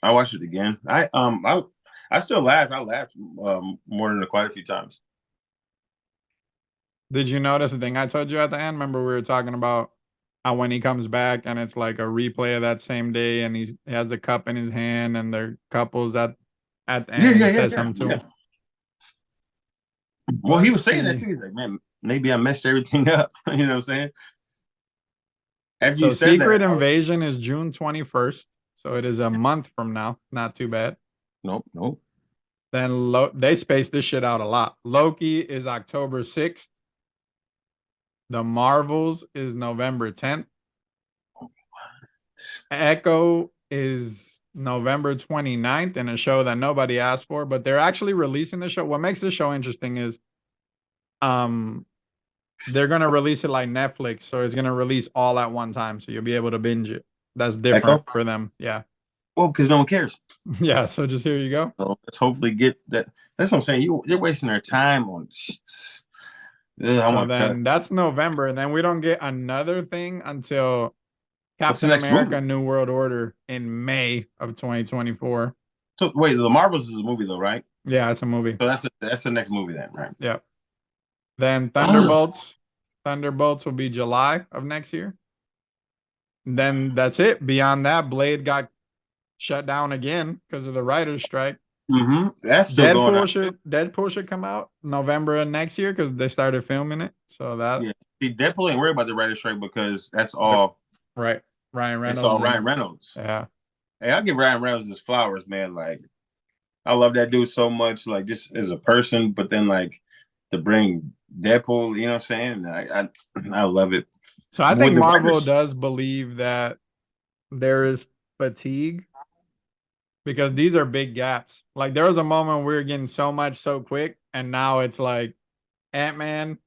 I watched it again. I still laughed. I laughed more than quite a few times. Did you notice the thing I told you at the end? Remember we were talking about when he comes back and it's like a replay of that same day, and he has the cup in his hand, and they're couples at the end, and he says something to him. Well, he was saying that too. He's like, man, maybe I messed everything up. You know what I'm saying? After you said Secret Invasion is June 21st. So it is a month from now. Not too bad. Nope. Then they spaced this shit out a lot. Loki is October 6th. The Marvels is November 10th. Echo is November 29th, in a show that nobody asked for, but they're actually releasing the show. What makes this show interesting is they're gonna release it like Netflix, so it's gonna release all at one time, so you'll be able to binge it. That's different for them. Yeah. Well, because no one cares. Yeah, so just here you go. So let's hopefully get that. That's what I'm saying. You're wasting their time on. So then that's November, and then we don't get another thing until Captain America: New World Order in May of 2024. So wait, the Marvels is a movie though, right? Yeah, it's a movie. So that's the next movie then, right? Yeah. Then Thunderbolts. Thunderbolts will be July of next year. Then that's it. Beyond that, Blade got shut down again because of the writer's strike. That's still Deadpool should come out November of next year because they started filming it. So that See, Deadpool ain't worried about the writer's strike because that's all right. Ryan Reynolds. It's all Ryan Reynolds. Yeah. Hey, I'll give Ryan Reynolds his flowers, man. Like, I love that dude so much, like just as a person, but then like to bring Deadpool, you know what I'm saying? I love it. So I think Marvel does believe that there is fatigue because these are big gaps. Like there was a moment we were getting so much so quick, and now it's like Ant-Man,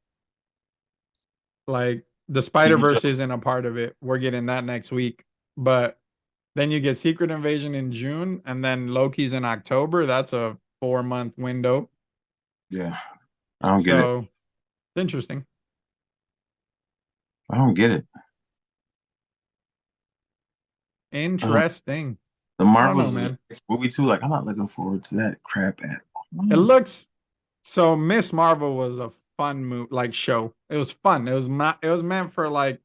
like the Spider-Verse isn't a part of it. We're getting that next week. But then you get Secret Invasion in June, and then Loki's in October. That's a 4-month window. Yeah. I don't get it. It's interesting. I don't get it. Interesting. The Marvels movie too. Like, I'm not looking forward to that crap at all. It looks so. Miss Marvel was a fun movie, like show. It was fun. It was not. It was meant for like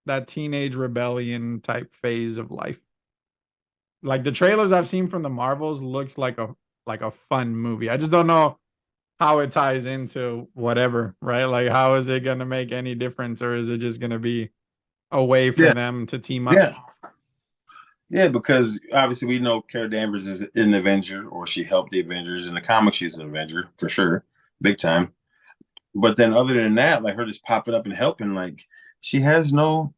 that teenage rebellion type phase of life. Like the trailers I've seen from the Marvels looks like a fun movie. I just don't know how it ties into whatever, right? Like how is it gonna make any difference, or is it just gonna be a way for them to team up? Yeah, because obviously we know Carol Danvers is an Avenger, or she helped the Avengers. In the comics, she's an Avenger for sure, big time. But then other than that, like her just popping up and helping, like she has no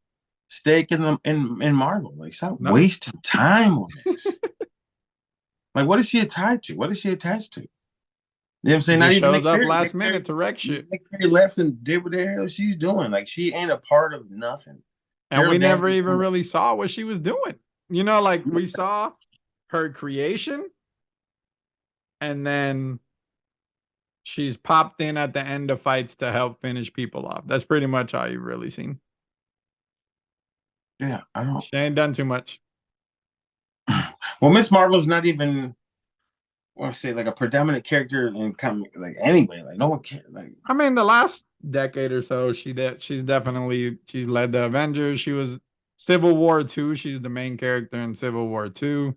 stake in Marvel. Like stop wasting time on this. Like what is she tied to? What is she attached to? You know what I'm saying? Not even shows up last minute to wreck shit. She left and did what the hell she's doing. Like she ain't a part of nothing. And we never even really saw what she was doing. You know, like we saw her creation, and then she's popped in at the end of fights to help finish people off. That's pretty much all you've really seen. Yeah, I don't. She ain't done too much. Well, Miss Marvel's not even, I want to say, like a predominant character in comic, like anyway. Like no one can. Like I mean, the last decade or so, she's led the Avengers. She was Civil War 2. She's the main character in Civil War 2.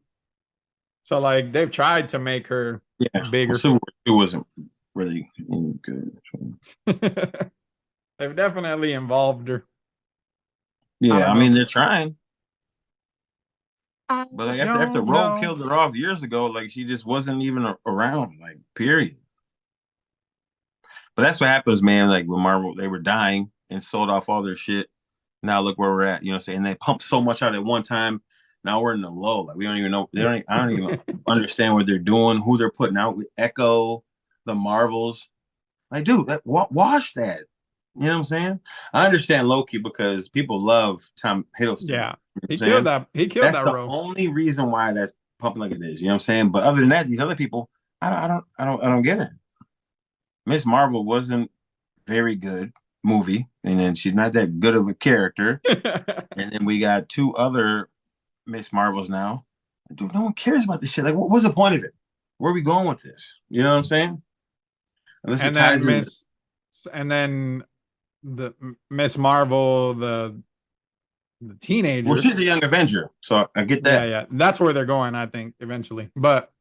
So like they've tried to make her bigger. Well, Civil War 2 wasn't really good. They've definitely involved her. Yeah, I mean they're trying. But like after Rogue killed her off years ago, like she just wasn't even around, like period. But that's what happens, man. Like with Marvel, they were dying and sold off all their shit. Now look where we're at. You know what I'm saying? They pumped so much out at one time. Now we're in the low. Like we don't even know. I don't even understand what they're doing, who they're putting out with Echo, the Marvels. Like, dude, watch that. You know what I'm saying? I understand Loki because people love Tom Hiddleston. Yeah, he killed that. He killed that role. That's the only reason why that's pumping like it is. You know what I'm saying? But other than that, these other people, I don't get it. Miss Marvel wasn't very good movie, and then she's not that good of a character. And then we got 2 other Miss Marvels now. Dude, no one cares about this shit. Like, what's the point of it? Where are we going with this? You know what I'm saying? And then the Miss Marvel, the the teenager. Well, she's a young Avenger, so I get that. Yeah, that's where they're going, I think, eventually. But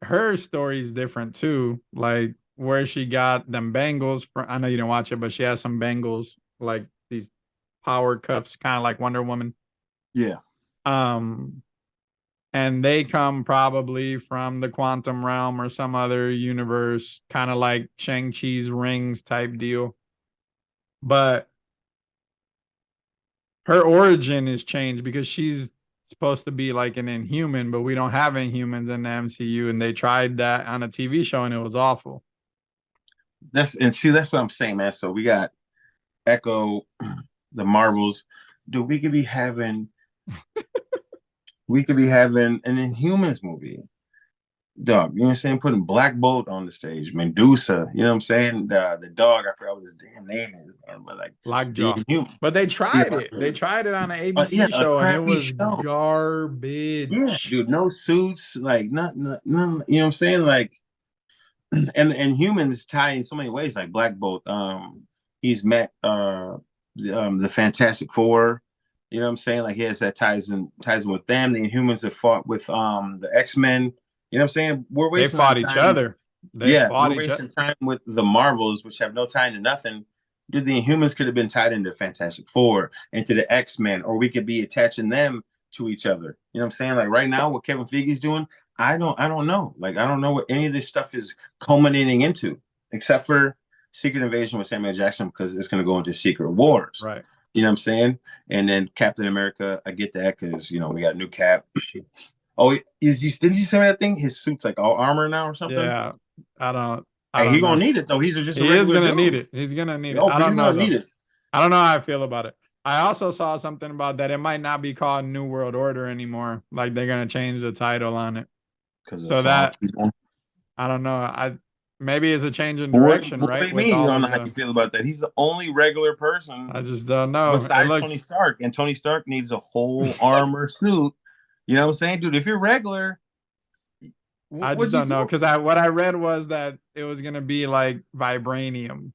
her story is different too. Like where she got them bangles from. I know you didn't watch it, but she has some bangles, like these power cuffs, kind of like Wonder Woman. Yeah. And they come probably from the quantum realm or some other universe, kind of like Shang-Chi's rings type deal. But her origin is changed because she's supposed to be like an Inhuman, but we don't have Inhumans in the MCU, and they tried that on a TV show and it was awful. That's what I'm saying, man. So we got Echo, the Marvels. Dude, we could be having an Inhumans movie. Dog, you know what I'm saying? Putting Black Bolt on the stage, Medusa, you know what I'm saying? The dog, I forgot what his damn name is, man, but like Lockjaw. But they tried it. They tried it on an ABC show and it was garbage. Yeah, dude, no suits, like none, you know what I'm saying? Like, and humans tie in so many ways, like Black Bolt. He's met the Fantastic Four. You know what I'm saying? Like he has that ties in with them. The Inhumans have fought with the X-Men. You know what I'm saying? They fought each other. We're wasting time with the Marvels, which have no tie to nothing. Dude, the Inhumans could have been tied into Fantastic Four, into the X-Men, or we could be attaching them to each other. You know what I'm saying? Like right now, what Kevin Feige's doing, I don't know. Like I don't know what any of this stuff is culminating into, except for Secret Invasion with Samuel Jackson, because it's going to go into Secret Wars. Right. You know what I'm saying? And then Captain America, I get that because we got new Cap. Oh, did you see that thing? His suit's like all armor now or something? Yeah, I don't He's gonna need it though. He's just he is gonna need it. He's gonna need it. I don't know. I don't know how I feel about it. I also saw something about that. It might not be called New World Order anymore. Like they're gonna change the title on it. So that I don't know. Maybe it's a change in direction, right? What do you mean? You don't know how you feel about that? He's the only regular person. I just don't know. Besides Tony Stark, and Tony Stark needs a whole armor suit. You know what I'm saying, dude? If you're regular, I just don't know, because what I read was that it was gonna be like vibranium.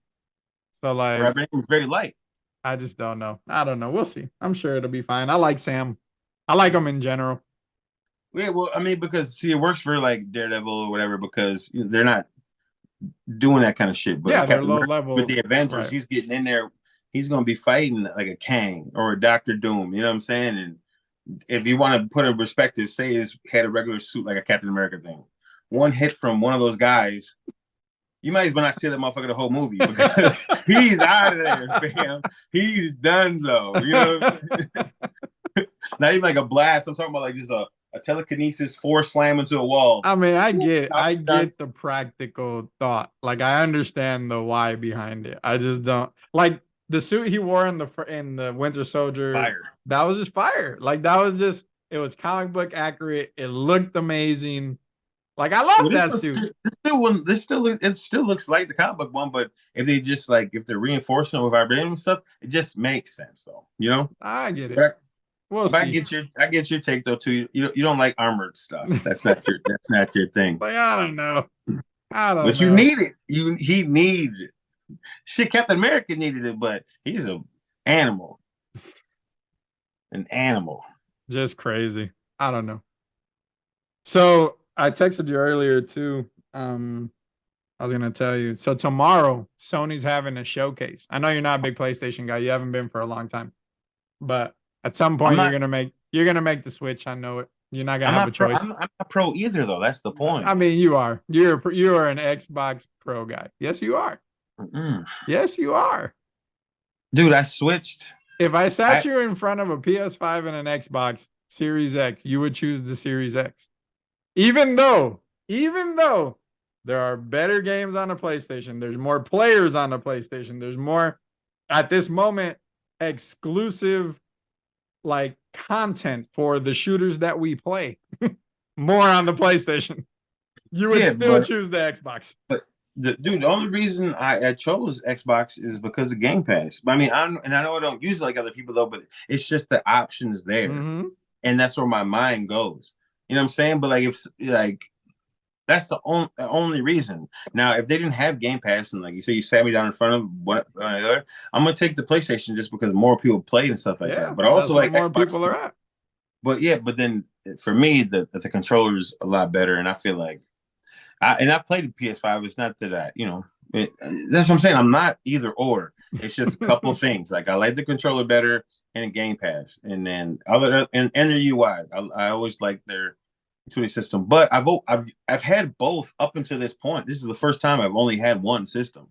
So like vibranium is very light. I just don't know. I don't know. We'll see. I'm sure it'll be fine. I like Sam. I like him in general. Yeah, well, I mean, because it works for like Daredevil or whatever, because they're not doing that kind of shit. But yeah, they're low level. With the Avengers, right. He's getting in there. He's gonna be fighting like a Kang or a Doctor Doom. You know what I'm saying? And if you want to put in perspective, say he's had a regular suit like a Captain America thing. One hit from one of those guys, you might as well not see that motherfucker the whole movie, because he's out of there, fam. He's done so. You know, not even like a blast. I'm talking about like just a telekinesis force slam into a wall. I mean, I get the practical thought. Like I understand the why behind it. I just don't like the suit he wore in the Winter Soldier. Fire. That was just fire. Like that was just, it was comic book accurate. It looked amazing. Like I love that suit. It still looks like the comic book one, but if they're reinforcing it with vibranium stuff, it just makes sense though. You know? I get it. I get your take though too. You don't like armored stuff. That's not your thing. Like I don't know. But you need it. He needs it. Shit, Captain America needed it, but he's an animal. An animal. Just crazy. I don't know. So I texted you earlier too. I was gonna tell you. So tomorrow, Sony's having a showcase. I know you're not a big PlayStation guy. You haven't been for a long time, but at some point you're gonna make the switch. I know it. You're not gonna have a choice. I'm not pro either, though. That's the point. I mean, you are. You are an Xbox Pro guy. Yes, you are. Yes, you are. Dude, I switched. If I sat you in front of a PS5 and an Xbox Series X, you would choose the Series X. Even though there are better games on the PlayStation, there's more players on the PlayStation, there's more, at this moment, exclusive like content for the shooters that we play. More on the PlayStation. You would still choose the Xbox. But the only reason I chose Xbox is because of Game Pass. I mean, I know I don't use it like other people though, but it's just the options there, and that's where my mind goes. You know what I'm saying? But like That's the only reason. Now, if they didn't have Game Pass and like you say, you sat me down in front of what I'm gonna take the PlayStation just because more people play and stuff like that. But that's also where like more Xbox. people are at. But yeah, but then for me, the controller's a lot better, and I feel like I've played the PS5. It's not that that's what I'm saying. I'm not either or. It's just a couple of things. Like I like the controller better and Game Pass, and then and their UI. I always like their intuitive system. But I've had both up until this point. This is the first time I've only had one system.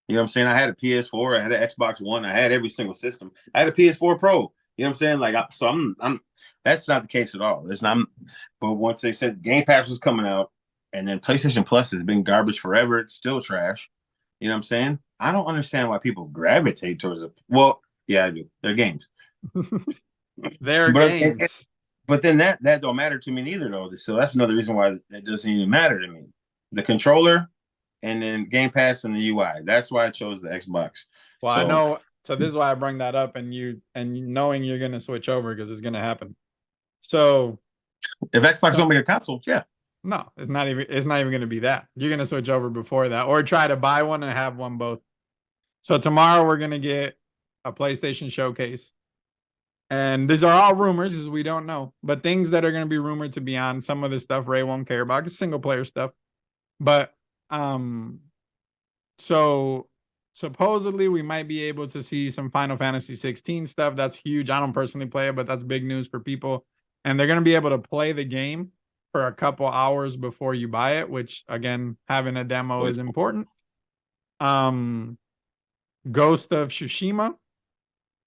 You know what I'm saying? I had a PS4, I had an Xbox One, I had every single system. I had a PS4 Pro. You know what I'm saying? Like, so I'm. That's not the case at all. It's not. But once they said Game Pass was coming out, and then PlayStation Plus has been garbage forever, it's still trash. You know what I'm saying? I don't understand why people gravitate towards it. Well, yeah, I do. They're games. They're but games. But then that don't matter to me neither, though. So that's another reason why it doesn't even matter to me. The controller and then Game Pass and the UI. That's why I chose the Xbox. Well, I know. So this is why I bring that up, and knowing you're gonna switch over because it's gonna happen. So if Xbox don't make a console, yeah. No, it's not even gonna be that. You're gonna switch over before that, or try to buy one and have one both. So tomorrow we're gonna get a PlayStation showcase. And these are all rumors because we don't know, but things that are going to be rumored to be on. Some of the stuff Ray won't care about. It's single player stuff. But so supposedly we might be able to see some Final Fantasy 16 stuff. That's huge. I don't personally play it, but that's big news for people. And they're going to be able to play the game for a couple hours before you buy it, which again, having a demo is important. Ghost of Tsushima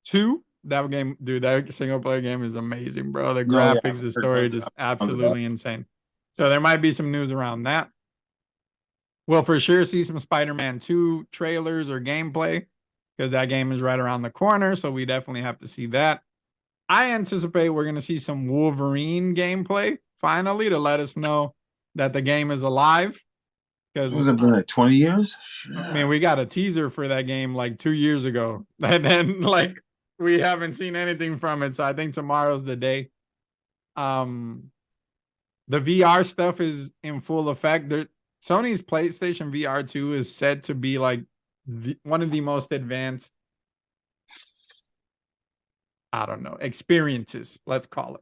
2. That game, dude, that single player game is amazing, bro. The graphics, the story, just absolutely insane. So there might be some news around that. We'll for sure see some Spider-Man 2 trailers or gameplay because that game is right around the corner. So we definitely have to see that. I anticipate we're going to see some Wolverine gameplay finally to let us know that the game is alive. Because was it been like 20 years? I mean, we got a teaser for that game like 2 years ago, and then like we haven't seen anything from it. So I think tomorrow's the day. The VR stuff is in full effect. Sony's PlayStation VR 2 is said to be like one of the most advanced, I don't know, experiences, let's call it.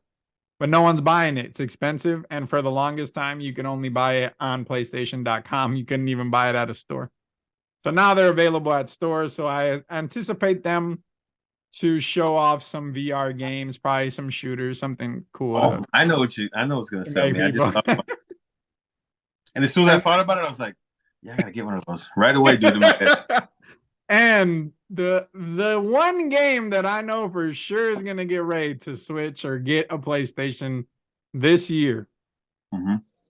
But no one's buying it. It's expensive. And for the longest time, you can only buy it on PlayStation.com. You couldn't even buy it at a store. So now they're available at stores. So I anticipate them to show off some VR games, probably some shooters, something cool. Oh, I know what's going to sell me. And as soon as I thought about it, I was like, yeah, I got to get one of those right away, dude. And the one game that I know for sure is going to get ready to switch or get a PlayStation this year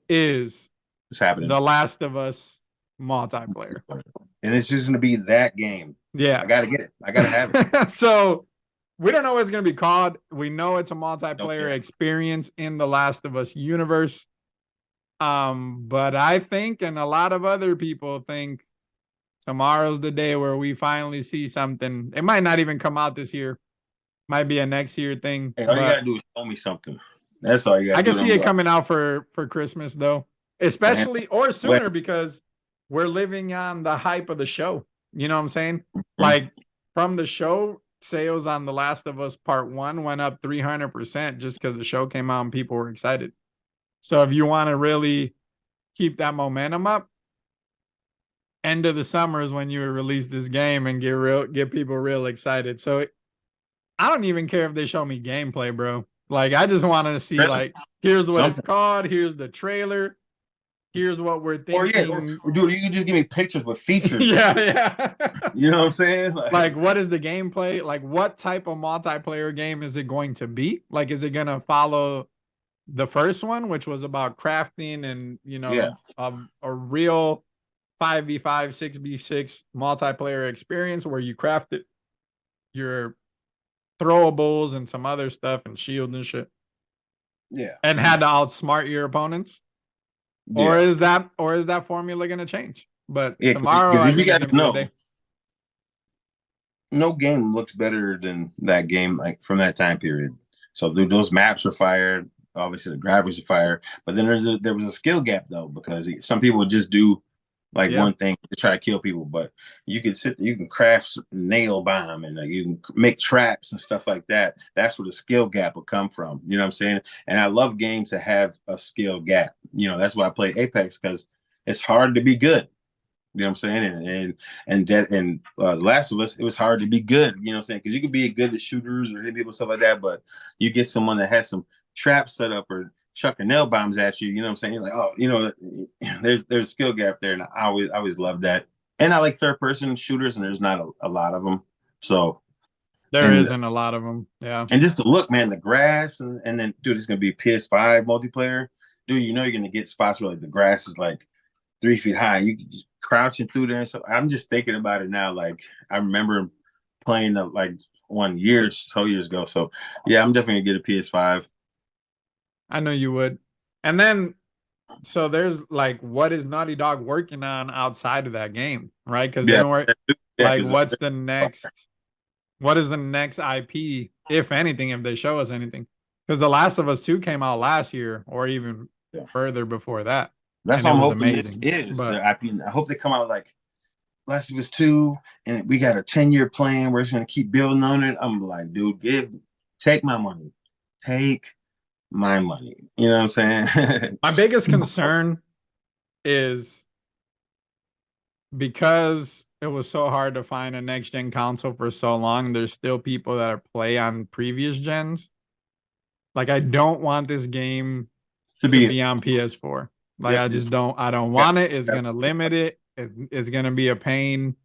is The Last of Us multiplayer. And it's just going to be that game. Yeah. I got to get it. I got to have it. So we don't know what it's going to be called. We know it's a multiplayer experience in the Last of Us universe. But I think, and a lot of other people think, tomorrow's the day where we finally see something. It might not even come out this year. Might be a next year thing. Hey, all you gotta do is show me something. That's all you gotta do. I can see it coming out for Christmas though, especially or sooner because we're living on the hype of the show. You know what I'm saying? Like from the show, sales on The Last of Us Part 1 went up 300% just because the show came out and people were excited. So if you want to really keep that momentum up, end of the summer is when you release this game and get people real excited. So I don't even care if they show me gameplay, bro. Like I just want to see like, here's what it's called. Here's the trailer. Here's what we're thinking. Or dude, you can just give me pictures with features. Yeah. You know what I'm saying? Like what is the gameplay? Like what type of multiplayer game is it going to be? Like, is it going to follow the first one, which was about crafting and, a real 5v5, 6v6 multiplayer experience where you crafted your throwables and some other stuff and shield and shit. Yeah. And had to outsmart your opponents. Yeah. Or is that formula going to change? But tomorrow, I think it's going to be the day. No game looks better than that game, like from that time period. So those maps are fired. obviously the graphics are fire, but then there was a skill gap though, because some people just do like one thing to try to kill people, but you can craft nail bomb, and you can make traps and stuff like that. That's where the skill gap will come from. You know what I'm saying? And I love games that have a skill gap. That's why I play Apex, because it's hard to be good. You know what I'm saying? And Last of Us, it was hard to be good. You know what I'm saying? Because you can be good at shooters or hit people, stuff like that, but you get someone that has some traps set up or chucking nail bombs at you. You know what I'm saying? You're like, oh, there's a skill gap there, and I always love that. And I like third person shooters, and there's not a lot of them. So there and isn't a lot of them. Yeah. And just to look, man, the grass, and then dude, it's gonna be PS5 multiplayer. Dude, you're gonna get spots where like the grass is like 3 feet high. You can just crouching through there. So I'm just thinking about it now. Like I remember playing like 2 years ago. So yeah, I'm definitely gonna get a PS5. I know you would. And then so there's like, what is Naughty Dog working on outside of that game, right? Because they Yeah, don't work. yeah. Like, what's the next? What is the next IP, if anything, if they show us anything? Because The Last of Us 2 came out last year, or even further before that. That's And what it I'm was hoping amazing. this is. But I hope they come out like Last of Us 2, and we got a 10-year plan. We're just gonna keep building on it. I'm like, dude, take my money. Take my money. You know what I'm saying? my biggest concern is because it was so hard to find a next gen console for so long, there's still people that play on previous gens. Like, I don't want this game to to be be on PS4. Like, Yep. I don't want it. It's gonna limit it. It's gonna be a pain.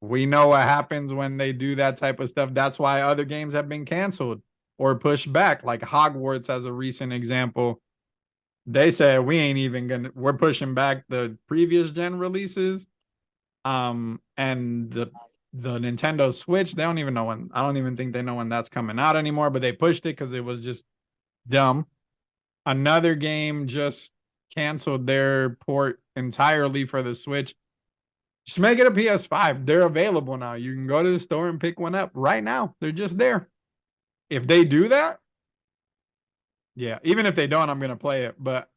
We know what happens when they do that type of stuff. That's why other games have been canceled or pushed back, like Hogwarts as a recent example. They said we're pushing back the previous gen releases. And the Nintendo Switch, they don't even know when. I don't even think they know when that's coming out anymore, but they pushed it because it was just dumb. Another game just canceled their port entirely for the Switch. Just make it a PS5. They're available now. You can go to the store and pick one up right now. They're just there. If they do that, yeah. Even if they don't, I'm gonna play it. But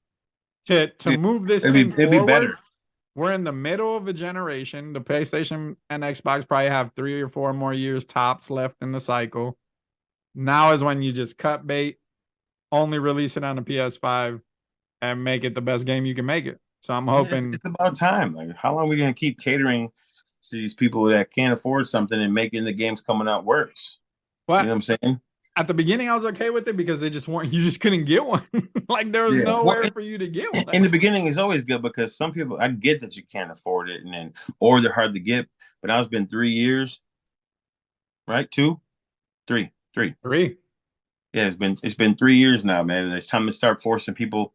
to move this thing it'd be forward, better. we're in the middle of a generation. The PlayStation and Xbox probably have 3 or 4 more years tops left in the cycle. Now is when you just cut bait, only release it on the PS5, and make it the best game you can make it. So I'm hoping It's about time. Like, how long are we gonna keep catering to these people that can't afford something and making the games coming out worse? You know what I'm saying? At the beginning, I was okay with it because they just weren't. You just couldn't get one. Like, there was nowhere for you to get one. In the beginning, it's always good because some people, I get that you can't afford it, or they're hard to get. But now it's been 3 years, right? 2, 3, 3. 3. Yeah, it's been 3 years now, man. And it's time to start forcing people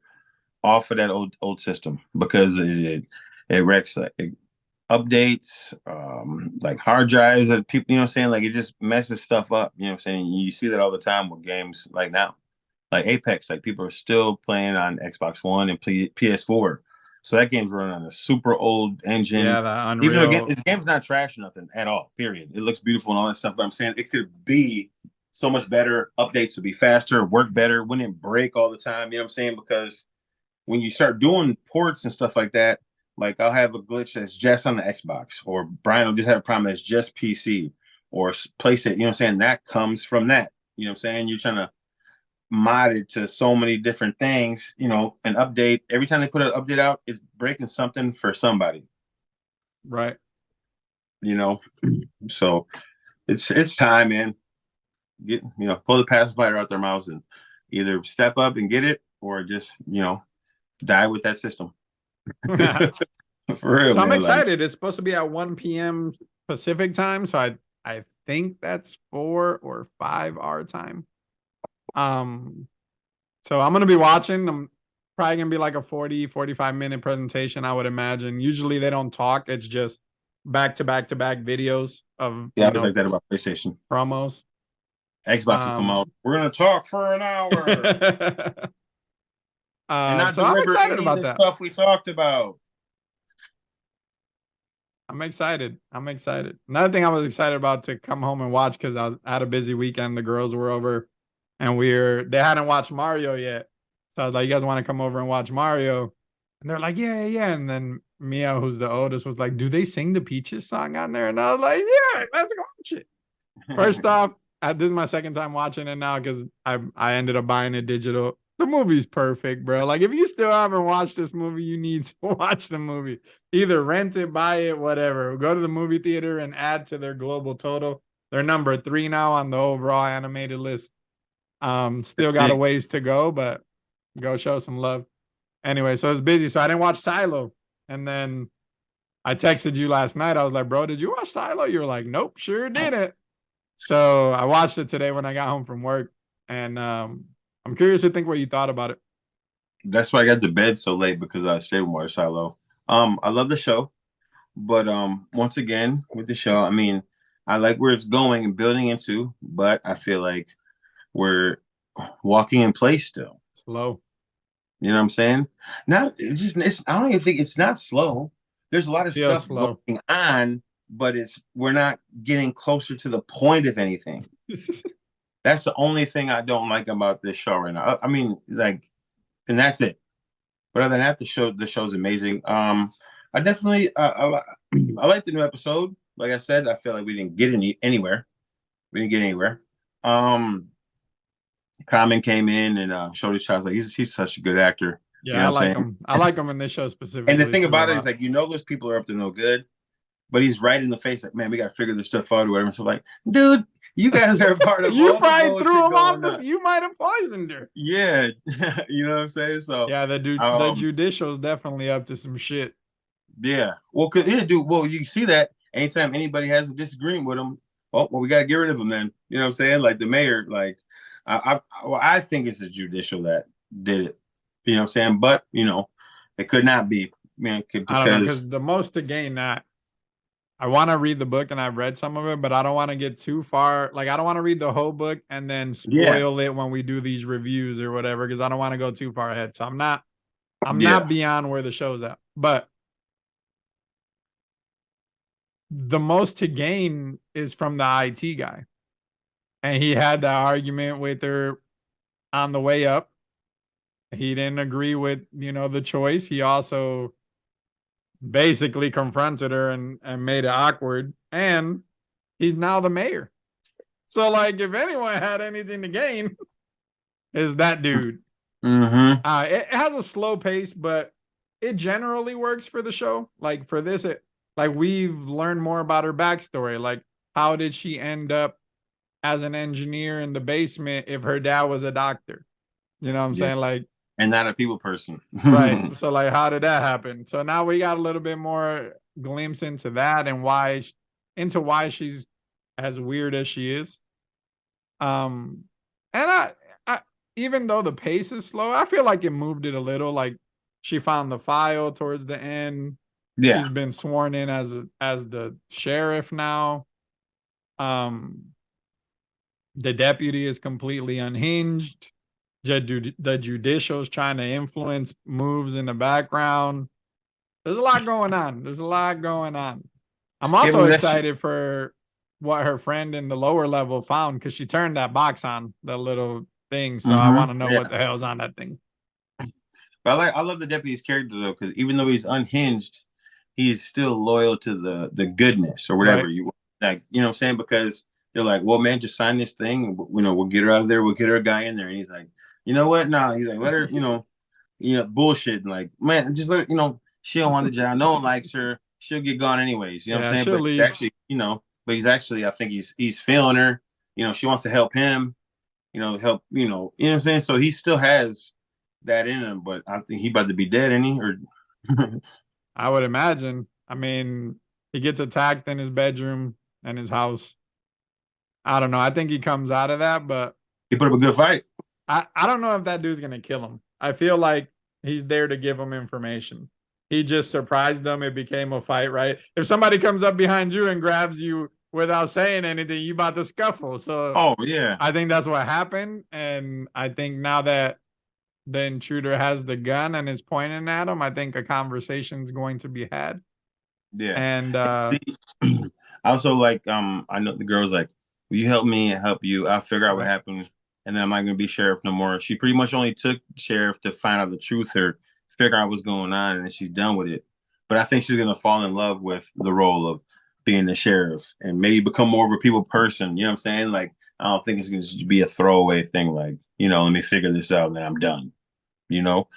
off of that old system, because it wrecks updates, like hard drives that people, you know what I'm saying? Like, it just messes stuff up. You know what I'm saying? You see that all the time with games like now, like Apex. Like, people are still playing on Xbox One and PS4, so that game's running on a super old engine. Yeah, the Even though Unreal. this game's not trash or nothing at all. Period. It looks beautiful and all that stuff. But I'm saying it could be so much better. Updates would be faster, work better, wouldn't break all the time. You know what I'm saying? Because when you start doing ports and stuff like that, like I'll have a glitch that's just on the Xbox, or Brian will just have a problem that's just PC or PlayStation. You know what I'm saying? That comes from that. You know what I'm saying? You're trying to mod it to so many different things, an update. Every time they put an update out, it's breaking something for somebody. Right. So it's time, man. Pull the pacifier out their mouths and either step up and get it, or just, die with that system. For real, so I'm man. excited. It's supposed to be at 1 p.m. Pacific time. So I think that's 4 or 5 our time. So I'm gonna be watching. I'm probably gonna be like a 45-minute presentation, I would imagine. Usually they don't talk, it's just back to back to back videos of I was like that about PlayStation. Promos. Xbox will come out. We're gonna talk for an hour. And not so I'm deliver excited any about of the that. stuff we talked about. I'm excited. Another thing I was excited about to come home and watch, because I had a busy weekend. The girls were over and they hadn't watched Mario yet. So I was like, you guys want to come over and watch Mario? And they're like, yeah, yeah. And then Mia, who's the oldest, was like, do they sing the Peaches song on there? And I was like, yeah, let's go watch it. First off, this is my second time watching it now because I ended up buying it digital. The movie's perfect, bro. Like, if you still haven't watched this movie, you need to watch the movie. Either rent it, buy it, whatever. Go to the movie theater and add to their global total. They're number 3 now on the overall animated list. Still got a ways to go, but go show some love. Anyway, so it's busy. So I didn't watch Silo. And then I texted you last night. I was like, bro, did you watch Silo? You were like, nope, sure didn't. So I watched it today when I got home from work. And I'm curious to think what you thought about it. That's why I got to bed so late, because I stayed with Silo. I love the show, but once again with the show, I mean, I like where it's going and building into, but I feel like we're walking in place still. Slow. You know what I'm saying? Now I don't even think it's not slow. There's a lot of stuff going on, but we're not getting closer to the point of anything. That's the only thing I don't like about this show right now. I mean, like, and that's it. But other than that, the show's amazing. I definitely I like the new episode. Like I said, I feel like we didn't get anywhere. We didn't get anywhere. Common came in and showed his child. Like, he's such a good actor. Yeah, you know I like him. I like him in this show specifically. And the thing about it is, like, those people are up to no good, but he's right in the face, like, man, we got to figure this stuff out or whatever. So, like, dude, you guys are a part of you probably threw him off this. You might have poisoned her. Yeah, you know what I'm saying. So yeah, the judicial's definitely up to some shit. Yeah, well, you see that anytime anybody has a disagreement with him, well, we got to get rid of him. Then you know what I'm saying. Like the mayor, like I think it's the judicial that did it. You know what I'm saying? But it could not be, man. I don't know, because the most to gain that. I want to read the book and I've read some of it, but I don't want to get too far. Like, I don't want to read the whole book and then spoil it when we do these reviews or whatever, because I don't want to go too far ahead. So I'm not beyond where the show's at. But the most to gain is from the IT guy. And he had that argument with her on the way up. He didn't agree with, the choice. He also basically confronted her and made it awkward. And he's now the mayor. So, like, if anyone had anything to gain, is that dude. Mm-hmm. It has a slow pace, but it generally works for the show. Like, for this, we've learned more about her backstory. Like, how did she end up as an engineer in the basement if her dad was a doctor? You know what I'm saying? Like, and not a people person. Right. So, like, how did that happen? So now we got a little bit more glimpse into that and why she's as weird as she is. And I even though the pace is slow, I feel like it moved it a little. Like, she found the file towards the end. Yeah. She's been sworn in as the sheriff now. The deputy is completely unhinged. The judicial's trying to influence moves in the background. There's a lot going on. I'm also excited for what her friend in the lower level found, because she turned that box on, that little thing. So I want to know what the hell's on that thing. But I love the deputy's character though, because even though he's unhinged, he's still loyal to the goodness or whatever you like. You know what I'm saying? Because they're like, well, man, just sign this thing. We'll get her out of there. We'll get her a guy in there. And he's like, you know what? No, he's like, let her, bullshit. And like, man, just let her, she don't want the job. No one likes her. She'll get gone anyways. You know what I'm saying? But leave. actually, I think he's feeling her. She wants to help him, help, you know what I'm saying? So he still has that in him, but I think he about to be dead, ain't he? Or I would imagine. I mean, he gets attacked in his bedroom and his house. I don't know. I think he comes out of that, but he put up a good fight. I don't know if that dude's gonna kill him. I feel like he's there to give him information. He just surprised them. It became a fight, right? If somebody comes up behind you and grabs you without saying anything, you about to scuffle. So I think that's what happened. And I think now that the intruder has the gun and is pointing at him, I think a conversation is going to be had. Yeah. And I also like I know the girl's like, will you help me and help you? I'll figure out what happened. and then I'm not gonna be sheriff no more. She pretty much only took sheriff to find out the truth or figure out what's going on, and then she's done with it. But I think she's gonna fall in love with the role of being the sheriff and maybe become more of a people person. You know what I'm saying? Like I don't think it's gonna just be a throwaway thing. Like let me figure this out and then I'm done. You know,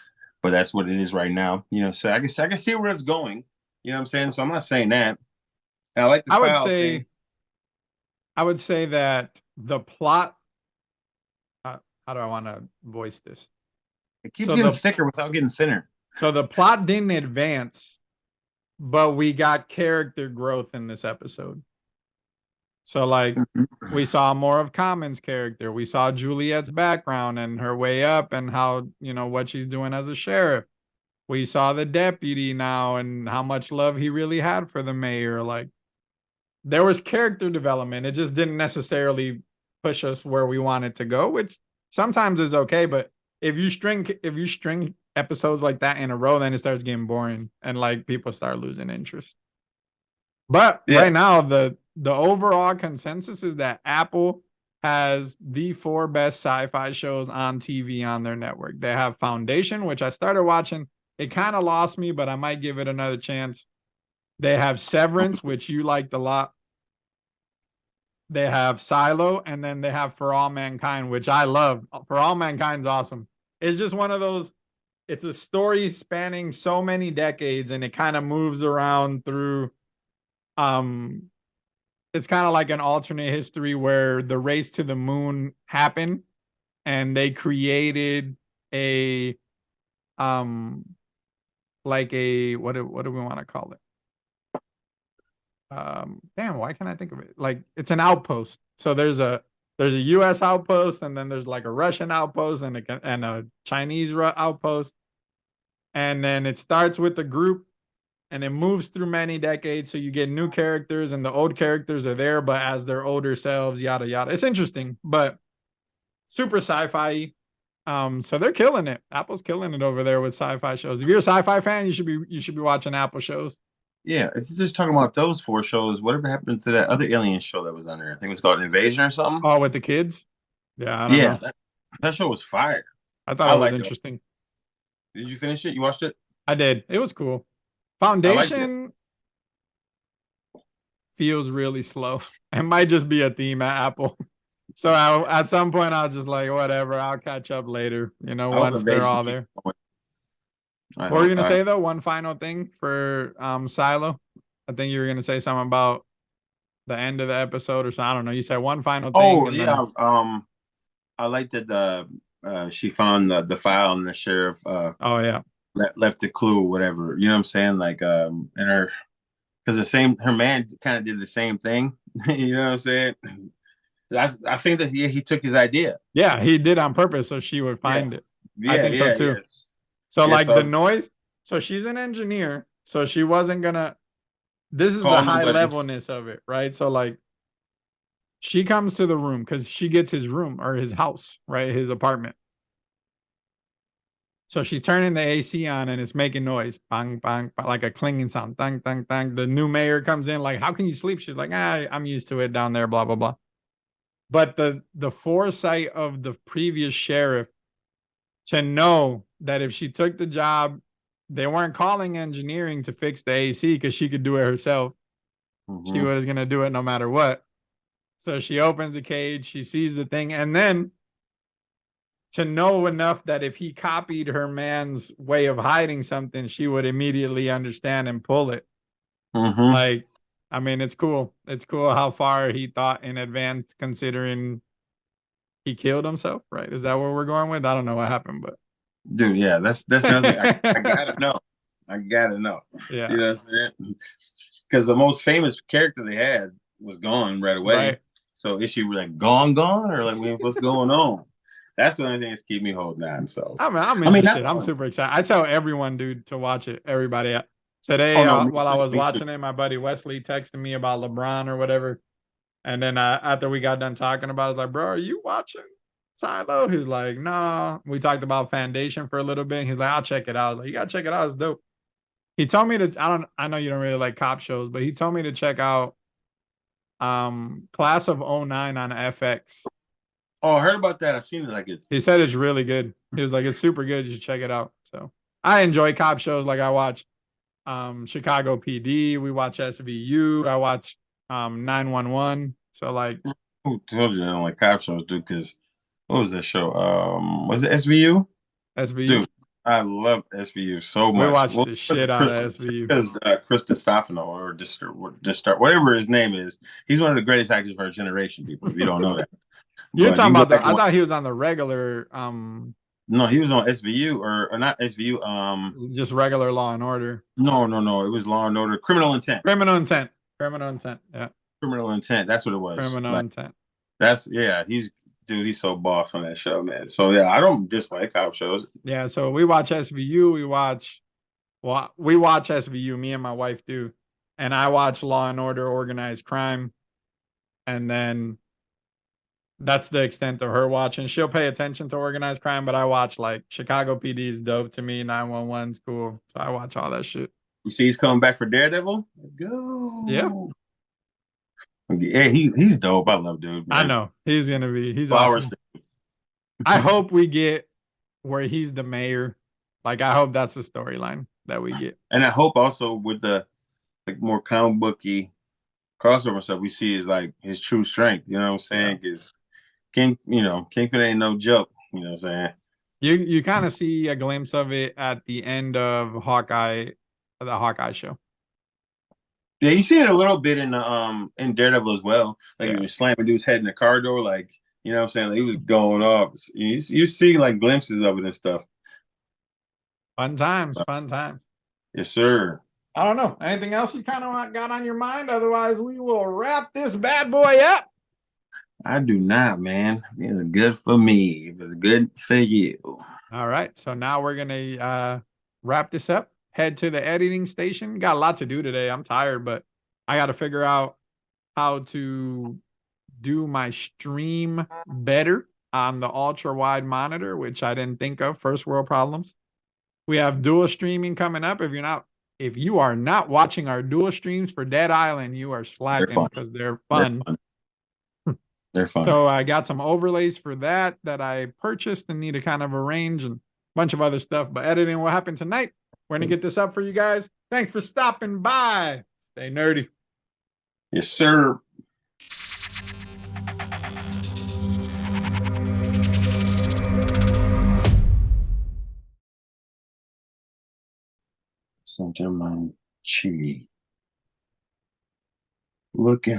but that's what it is right now. So I can see where it's going. You know what I'm saying? So I'm not saying that. And I like the I would style thing. say I would say that the plot. How do I want to voice this? It keeps So getting the thicker without getting thinner. so the plot didn't advance, but we got character growth in this episode. So like we saw more of Common's character. We saw Juliet's background and her way up and how, what she's doing as a sheriff. We saw the deputy now and how much love he really had for the mayor. Like there was character development. It just didn't necessarily push us where we wanted to go, which sometimes is okay, but if you string episodes like that in a row, then it starts getting boring and like people start losing interest. But Yeah. right now, the overall consensus is that Apple has the 4 best sci-fi shows on TV on their network. They have Foundation, which I started watching. It kind of lost me, but I might give it another chance. They have Severance, which you liked a lot. They have Silo, and then they have For All Mankind, which I love. For All Mankind's awesome. It's just one of those. It's a story spanning so many decades, and it kind of moves around through. It's kind of like an alternate history where the race to the moon happened, and they created a like a what do we want to call it? Damn, why can't I think of it? Like it's an outpost. So there's a US outpost, and then there's like a Russian outpost and a Chinese outpost. And then it starts with the group and it moves through many decades. So you get new characters and the old characters are there, but as their older selves, yada yada. It's interesting, but super sci-fi. So they're killing it. Apple's killing it over there with sci-fi shows. If you're a sci-fi fan, you should be watching Apple shows. Yeah, if you're just talking about those 4 shows, whatever happened to that other alien show that was on there? I think it was called Invasion or something. Oh, with the kids? Yeah, I don't Yeah, know. that show was fire. I thought I it was liked it. interesting. Did you finish it? You watched it? I did. It was cool. I liked it. Foundation feels really slow. It might just be a theme at Apple. So at some point, I'll just like, whatever, I'll catch up later, I hope once they're Invasion all keeps there. going. I What were you hope. going to say, though? One final thing for Silo? I think you were going to say something about the end of the episode or so. I don't know. You said one final thing Oh and yeah. then. I like that she found the file and the sheriff Oh, yeah. left a clue, whatever. You know what I'm saying? Like and her because the same her man kind of did the same thing. You know what I'm saying? I think that he took his idea. Yeah, he did on purpose so she would Yeah, find it. I yeah, think so yeah, too. yes, So, yeah. like the So noise. So, she's an engineer. So, she wasn't going to. This is the call high nobody. levelness of it, right? So, like, she comes to the room because she gets his room or his house, right? His apartment. So she's turning the AC on and it's making noise, bang, bang, bang, like a clinging sound, bang, bang, bang. The new mayor comes in, like, how can you sleep? She's like, I'm used to it down there, blah, blah, blah. But the foresight of the previous sheriff to know that if she took the job, they weren't calling engineering to fix the AC because she could do it herself. She Mm-hmm. was gonna do it no matter what. So she opens the cage, she sees the thing, and then to know enough that if he copied her man's way of hiding something, she would immediately understand and pull it. Mm-hmm. Like, I mean, it's cool. It's cool how far he thought in advance, considering he killed himself, right? Is that where we're going with? I don't know what happened, but Dude, yeah, that's another thing. I gotta know. I gotta know. yeah, You know what I'm saying? Because the most famous character they had was gone right away. right. So is she like gone, or like what's going on? That's the only thing that's keeping me holding on. So I'm I mean, interested. not I'm fun. super excited. I tell everyone, dude, to watch it. Everybody. Oh Today, no, me while I too. was Me too. watching it, my buddy Wesley texted me about LeBron or whatever. And then after we got done talking about it, I was like, bro, are you watching Silo? He's like, nah. We talked about Foundation for a little bit. He's like, I'll check it out. I was like, you gotta check it out. It's dope. He told me to, I know you don't really like cop shows, but he told me to check out Class of '09 on FX. Oh, I heard about that. I seen it. Like it. He said it's really good. He was like, it's super good. You should check it out. So I enjoy cop shows. Like I watch Chicago PD. We watch SVU. I watch 911. So like Who told you I don't like cop shows, dude? Because what was that show? Was it SVU? SVU. Dude, I love SVU so We much. watched Well, the shit out of SVU. because Chris Stefano or just whatever his name is, he's one of the greatest actors of our generation. People, if you don't know that, You're but you talking can go about back the and I watch. thought he was on the regular No, he was on SVU or not SVU. just regular Law and Order. No. It was Law and Order, Criminal Intent. Criminal Intent. Criminal Intent. Yeah. Criminal Intent. That's what it was. Criminal Like Intent. that's yeah. He's dude. He's so boss on that show, man. So yeah, I don't dislike cop shows. Yeah, so we watch SVU, we watch SVU, me and my wife do. And I watch Law and Order Organized Crime. And then that's the extent of her watching. She'll pay attention to organized crime, but I watch like Chicago PD is dope to me. 911's cool. So I watch all that shit. You see, he's coming back for Daredevil. Let's Yeah. go. Yeah, he's dope. I love dude, I man. know. He's Flowers. awesome. I hope we get where he's the mayor. Like I hope that's the storyline that we get. And I hope also with the like more comic booky crossover stuff we see is like his true strength. You know what I'm saying? Because Kingpin ain't no joke. You know what I'm saying? You kind of see a glimpse of it at the end of Hawkeye, the Hawkeye show. Yeah, you see it a little bit in Daredevil as well. Like he Yeah. was slamming dude's head in the car door, like you know what I'm saying? Like, he was going off. You see like glimpses of it and stuff. Fun times, fun times. Yes, sir. I don't know. Anything else you kind of got on your mind? Otherwise, we will wrap this bad boy up. I do not, man. It's good for me. If it's good for you. All right. So now we're gonna wrap this up. Head to the editing station. Got a lot to do today. I'm tired, but I got to figure out how to do my stream better on the ultra wide monitor, which I didn't think of. First world problems. We have dual streaming coming up. If you are not watching our dual streams for Dead Island, you are slacking because they're fun. They're fun. So I got some overlays for that I purchased and need to kind of arrange and a bunch of other stuff. But editing will happen tonight. We're going to get this up for you guys. Thanks for stopping by. Stay nerdy. Yes, sir. Something in my chi. Looking